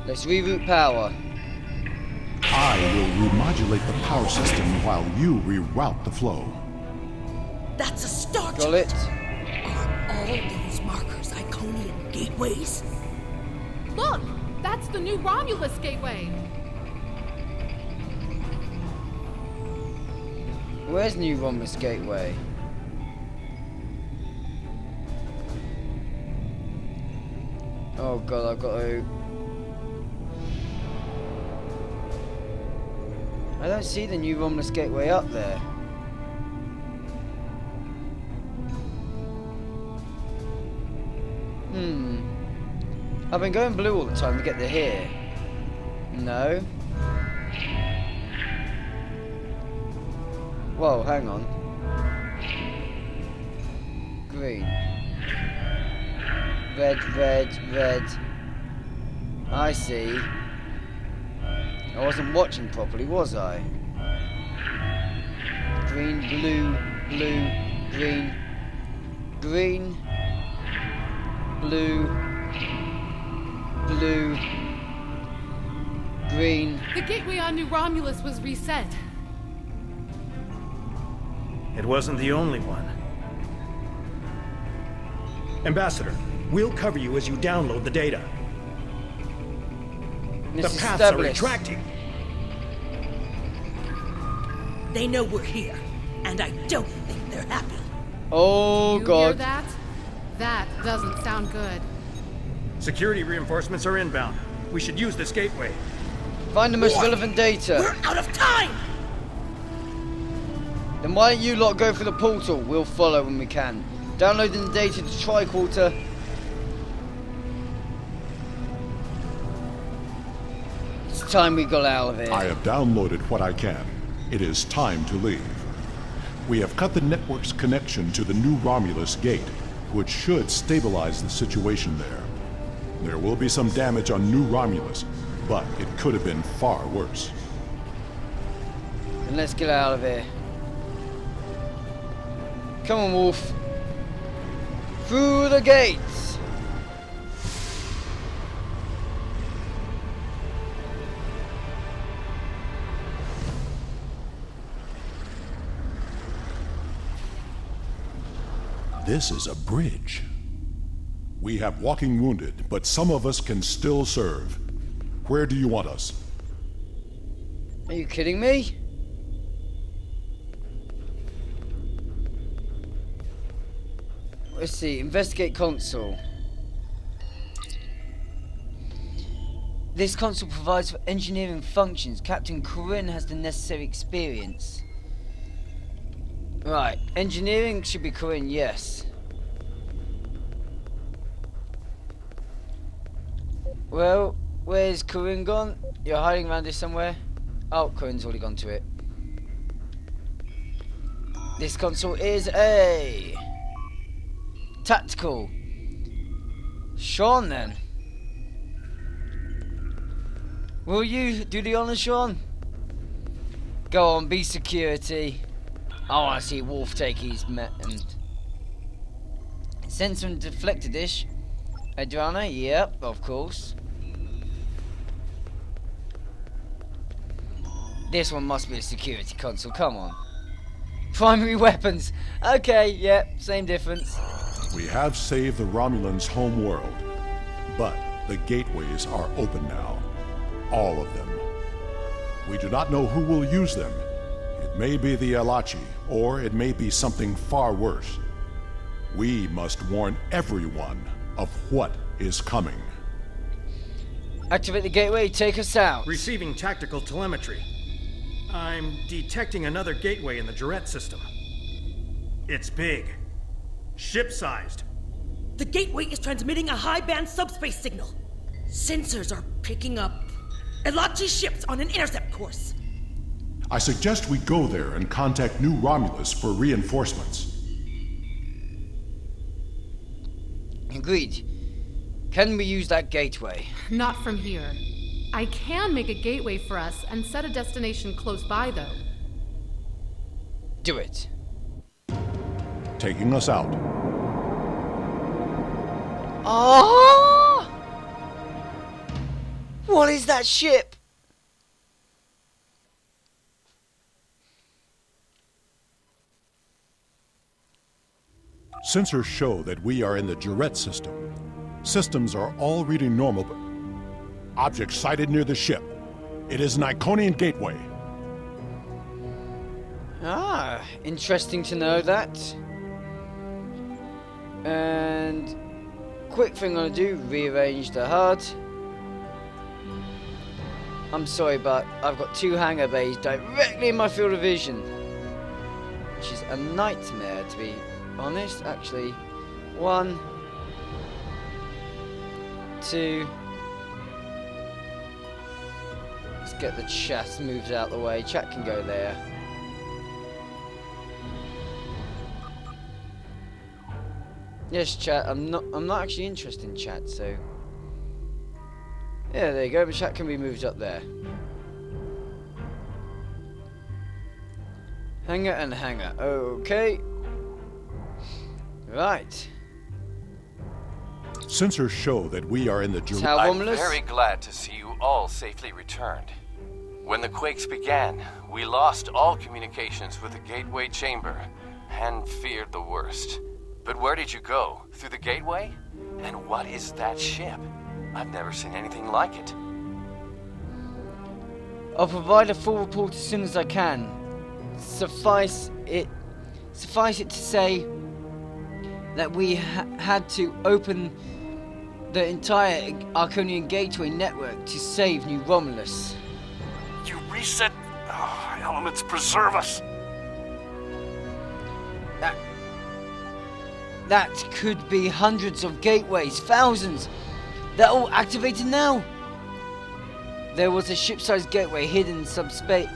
Let's reroute power. I will remodulate the power system while you reroute the flow. That's a star Got it. Are all those markers Iconian gateways? Look! That's the new Romulus gateway! Where's New Romulus Gateway? Oh god, I've got to... I don't see the new Romulus gateway up there. I've been going blue all the time to get to here. No. Whoa, hang on. Green. Red, red, red. I see. I wasn't watching properly, was I? Green, blue, blue, green. Green. Blue. Blue. Green. The gateway on New Romulus was reset. It wasn't the only one. Ambassador, we'll cover you as you download the data. The paths are retracting. They know we're here, and I don't think they're happy. Oh, You God. hear that? That doesn't sound good. Security reinforcements are inbound. We should use this gateway. Find the most relevant data. We're out of time! Then why don't you lot go for the portal? We'll follow when we can. Downloading the data to Triquarter. It's time we got out of here. I have downloaded what I can. It is time to leave. We have cut the network's connection to the new Romulus gate, which should stabilize the situation there. There will be some damage on New Romulus, but it could have been far worse. Then let's get out of here. Come on, Wolf. Through the gates. This is a bridge. We have walking wounded, but some of us can still serve. Where do you want us? Are you kidding me? Let's see. Investigate console. This console provides for engineering functions. Captain Corinne has the necessary experience. Right. Engineering should be Corinne, yes. Well, where's Corinne gone? You're hiding around here somewhere? Oh, Corinne's already gone to it. This console is a tactical. Sean, then. Will you do the honor, Sean? Go on, be security. I want to see Wolf take his met and sensor and deflector dish. Adriana, yep, of course. This one must be a security console, come on. Primary weapons. Okay, yep, same difference. We have saved the Romulans' home world, but the gateways are open now. All of them. We do not know who will use them. It may be the Alachi, or it may be something far worse. We must warn everyone of what is coming. Activate the gateway, take us out. Receiving tactical telemetry. I'm detecting another gateway in the Jarrett system. It's big. Ship-sized. The gateway is transmitting a high-band subspace signal. Sensors are picking up Elachi ships on an intercept course. I suggest we go there and contact New Romulus for reinforcements. Agreed. Can we use that gateway? Not from here. I can make a gateway for us and set a destination close by, though. Do it. Taking us out. Oh! What is that ship? Sensors show that we are in the Jarrett system. Systems are all reading normal, but object sighted near the ship. It is an Iconian gateway. Ah, interesting to know that. And quick thing I'm gonna do, rearrange the HUD. I'm sorry, but I've got 2 hangar bays directly in my field of vision. Which is a nightmare, to be honest. Actually, 1, 2. Let's get the chat moved out of the way. Chat can go there. Yes, chat. I'm not actually interested in chat, so yeah, there you go. But chat can be moved up there. Hangar and hangar. Okay. Right. Sensors show that we are in the I'm very glad to see you all safely returned. When the quakes began, we lost all communications with the gateway chamber and feared the worst. But where did you go? Through the gateway? And what is that ship? I've never seen anything like it. I'll provide a full report as soon as I can. Suffice it to say that we had to open the entire Arconian gateway network to save New Romulus. You reset... elements preserve us. That could be hundreds of gateways, thousands. They're all activated now. There was a ship-sized gateway hidden in subspace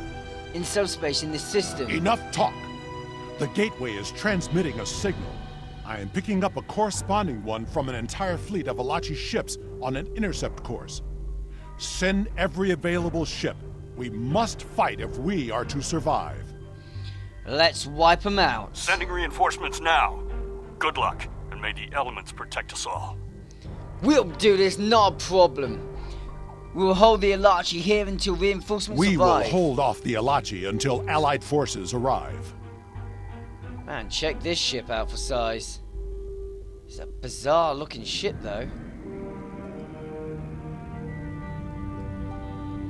in this system. Enough talk. The gateway is transmitting a signal. I am picking up a corresponding one from an entire fleet of Alachi ships on an intercept course. Send every available ship. We must fight if we are to survive. Let's wipe them out. Sending reinforcements now. Good luck, and may the elements protect us all. We'll do this, not a problem. We'll hold the Alachi here until reinforcements We arrive. will hold off the Alachi until Allied forces arrive. Man, check this ship out for size. It's a bizarre looking ship though.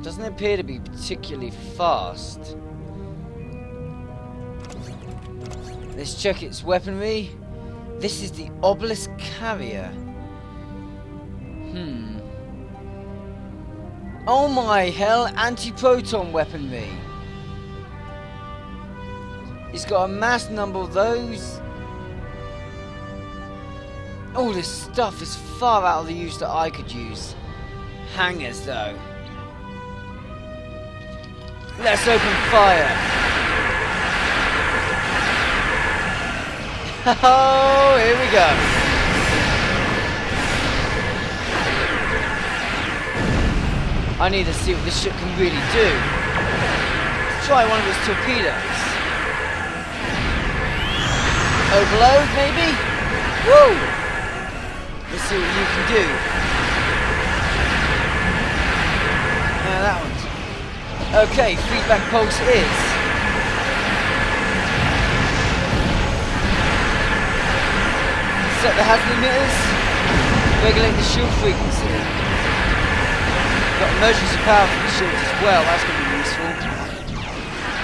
Doesn't appear to be particularly fast. Let's check its weaponry. This is the Obelisk carrier. Oh my hell, anti-proton weaponry. It's got a mass number of those. All this stuff is far out of the use that I could use. Hangars though. Let's open fire. Oh, here we go. I need to see what this ship can really do. Let's try one of its torpedoes. Overload, maybe? Woo! Let's see what you can do. Now that one's... Okay, feedback pulse is... Set the hazard emitters. Regulate the shield frequency. Got emergency power for the shields as well, that's going to be useful.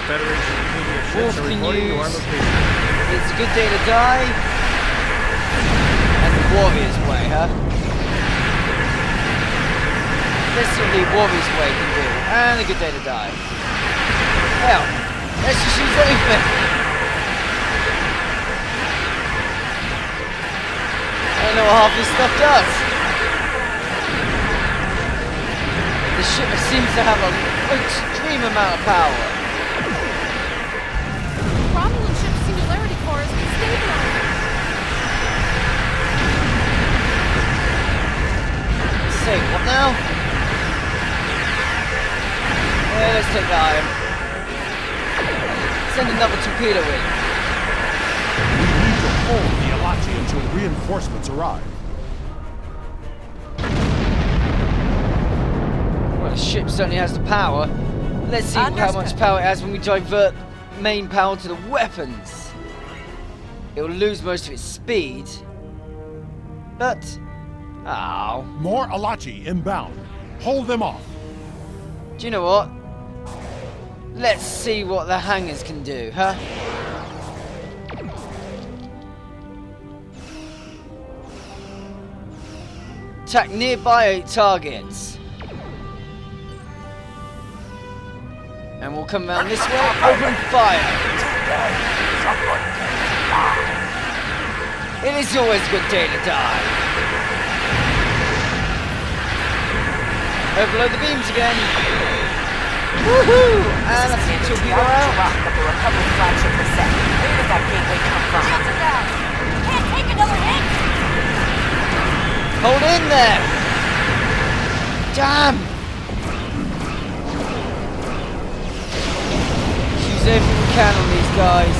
Federation immediate Wolf ships are can reporting to our use... location. It's a good day to die. And the Warrior's Way, huh? Let's see what the Warrior's Way can do. And a good day to die. Hell, let's just use anything. I don't know what half this stuff does. The ship seems to have an extreme amount of power. Romulan ship's singularity core is destabilized. Say, what now? Yeah, let's take the iron. Send another torpedo in. We need to hold the Alachi until reinforcements arrive. Well, the ship certainly has the power. Let's see how much power it has when we divert main power to the weapons. It will lose most of its speed. But... ow. More Alachi inbound. Hold them off. Do you know what? Let's see what the hangars can do, huh? Attack nearby targets. we'll come around this way. Open fire. It is always a good day to die. Overload the beams again. Woohoo! And a torpedo out. But the Republic flagship was set. Where did that gateway come from? Shields are down. Can't take another hit. Hold in there. Damn. Use everything we can on these guys.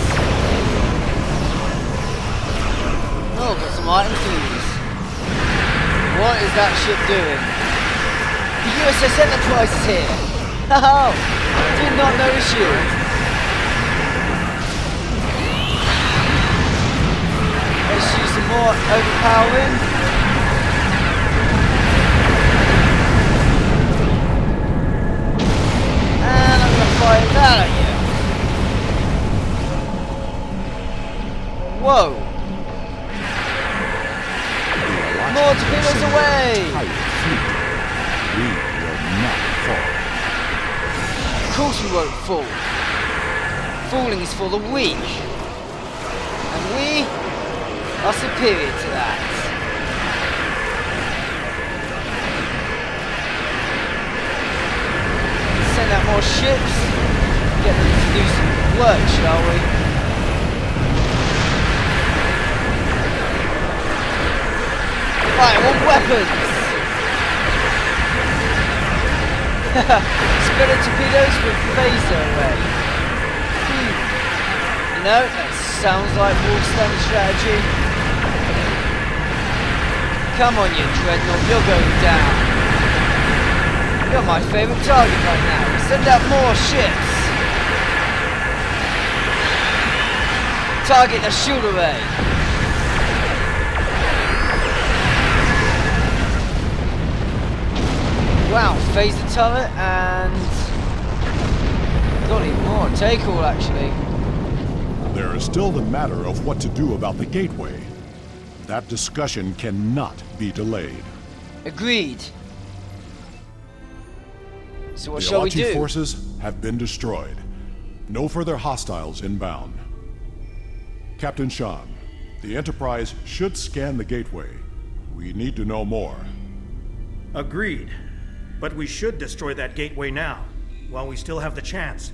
Oh, got some items to use. What is that ship doing? The USS Enterprise is here. Oh, did not notice you. Let's use some more overpowering. And I'm gonna fire that at you. Whoa. More torpedoes away! We will not fall. Of course we won't fall. Falling is for the weak. And we are superior to that. Send out more ships. Get them to do some work, shall we? Right, I want weapons! Spitter torpedoes with phaser array. You know, that sounds like Wolf standard strategy. Come on, you dreadnought, you're going down. You're my favourite target right now. Send out more ships. Target the shield array. Wow, phaser turret and got even more. Take all actually. There is still the matter of what to do about the gateway. That discussion cannot be delayed. Agreed. So what the shall we do? Alachi forces have been destroyed. No further hostiles inbound. Captain Sean, the Enterprise should scan the gateway. We need to know more. Agreed. But we should destroy that gateway now, while we still have the chance.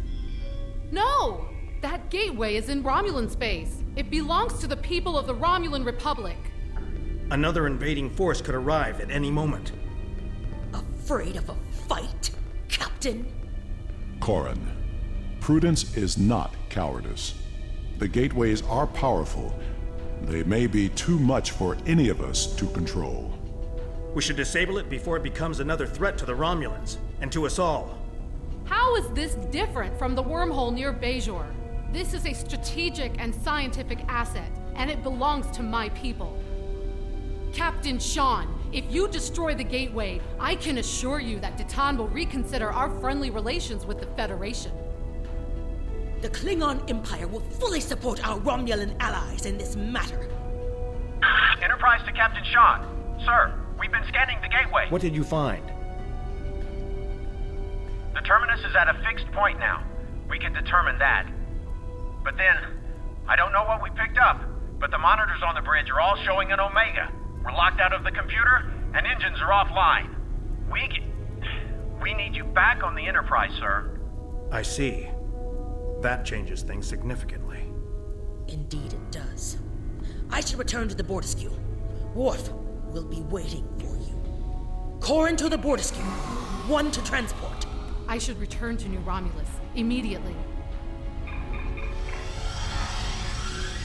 No! That gateway is in Romulan space. It belongs to the people of the Romulan Republic. Another invading force could arrive at any moment. Afraid of a fight, Captain? Corrin, prudence is not cowardice. The gateways are powerful. They may be too much for any of us to control. We should disable it before it becomes another threat to the Romulans, and to us all. How is this different from the wormhole near Bajor? This is a strategic and scientific asset, and it belongs to my people. Captain Sean, if you destroy the gateway, I can assure you that Titan will reconsider our friendly relations with the Federation. The Klingon Empire will fully support our Romulan allies in this matter. Enterprise to Captain Sean. Sir, we've been scanning the gateway. What did you find? The terminus is at a fixed point now. We can determine that. But then, I don't know what we picked up, but the monitors on the bridge are all showing an Omega. We're locked out of the computer, and engines are offline. We need you back on the Enterprise, sir. I see. That changes things significantly. Indeed it does. I should return to the Bortesque. Worf will be waiting for you. Corrin to the Bortesque. One to transport. I should return to New Romulus immediately.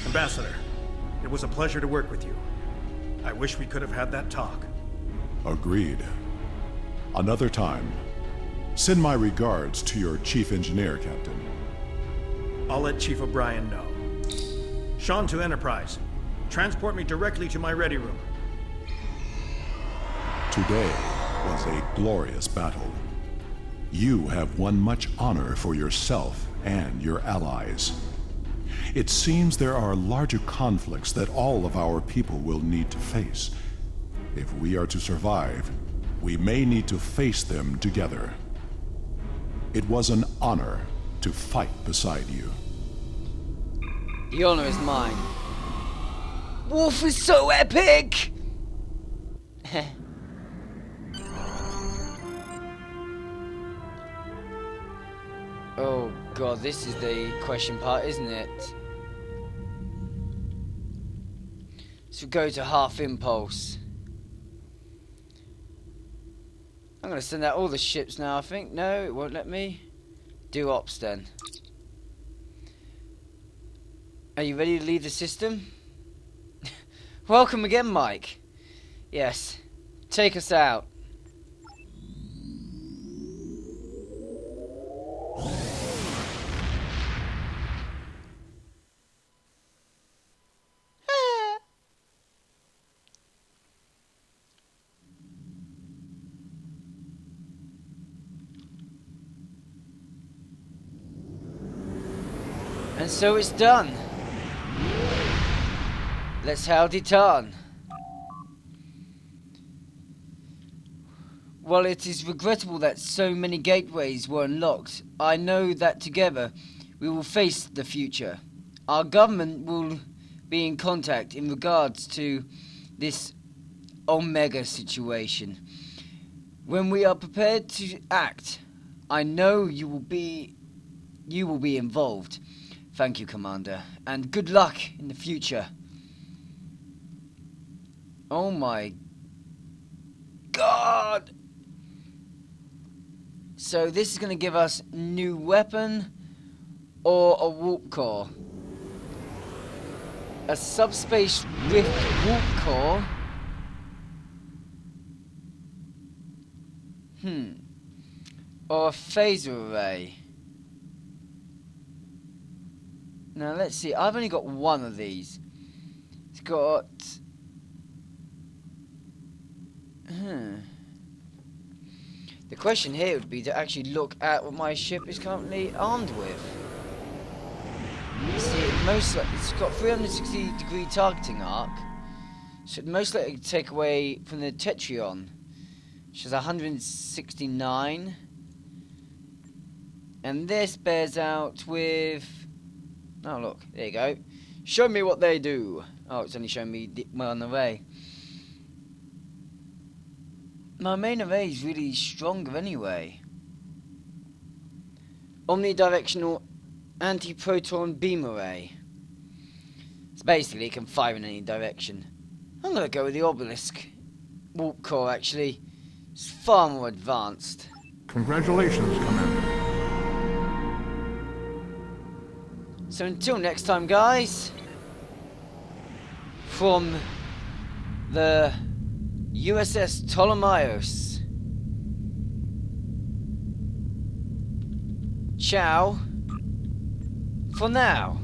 Ambassador, it was a pleasure to work with you. I wish we could have had that talk. Agreed. Another time. Send my regards to your chief engineer, Captain. I'll let Chief O'Brien know. Sean to Enterprise. Transport me directly to my ready room. Today was a glorious battle. You have won much honor for yourself and your allies. It seems there are larger conflicts that all of our people will need to face. If we are to survive, we may need to face them together. It was an honor to fight beside you. The honor is mine. Wolf is so epic! Oh god, this is the question part, isn't it? So go to half impulse. I'm gonna send out all the ships now, I think. No, it won't let me. Do ops then. Are you ready to leave the system? Welcome again, Mike. Yes. Take us out. And so it's done. Let's howdy tarn. While it is regrettable that so many gateways were unlocked, I know that together we will face the future. Our government will be in contact in regards to this Omega situation. When we are prepared to act, I know you will be involved. Thank you, Commander, and good luck in the future. Oh my god! So this is going to give us new weapon or a warp core. A subspace rift warp core. Or a phaser array. Now let's see, I've only got one of these. It's got... The question here would be to actually look at what my ship is currently armed with. You see, it's got 360-degree targeting arc, so it'd most likely take away from the Tetrion, which is 169. And this bears out with... Oh look, there you go. Show me what they do. Oh, it's only showing me one array. My main array is really stronger anyway. Omnidirectional anti-proton beam array. So basically it can fire in any direction. I'm gonna go with the obelisk warp core actually. It's far more advanced. Congratulations, Commander. So until next time, guys, from the USS Ptolemaeus, ciao for now.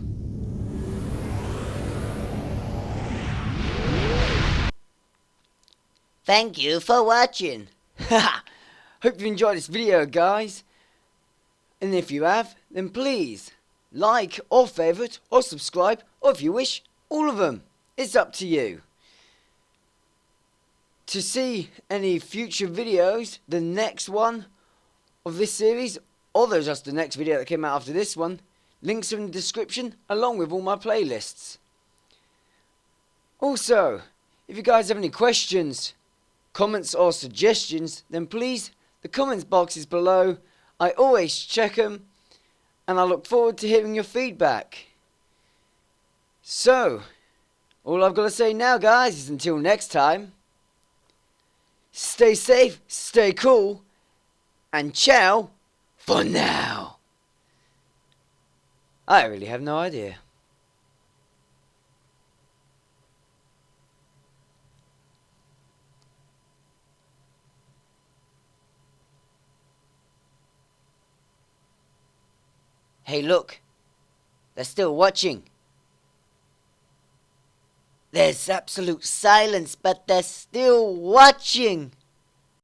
Thank you for watching. Hope you enjoyed this video, guys. And if you have, then please like or favourite or subscribe, or if you wish, all of them. It's up to you. To see any future videos, the next one of this series, or just the next video that came out after this one, links are in the description along with all my playlists. Also, if you guys have any questions, comments or suggestions, then please, the comments box is below. I always check them, and I look forward to hearing your feedback. So, all I've got to say now, guys, is until next time, stay safe, stay cool, and ciao for now. I really have no idea. Hey, look. They're still watching. There's absolute silence, but they're still watching.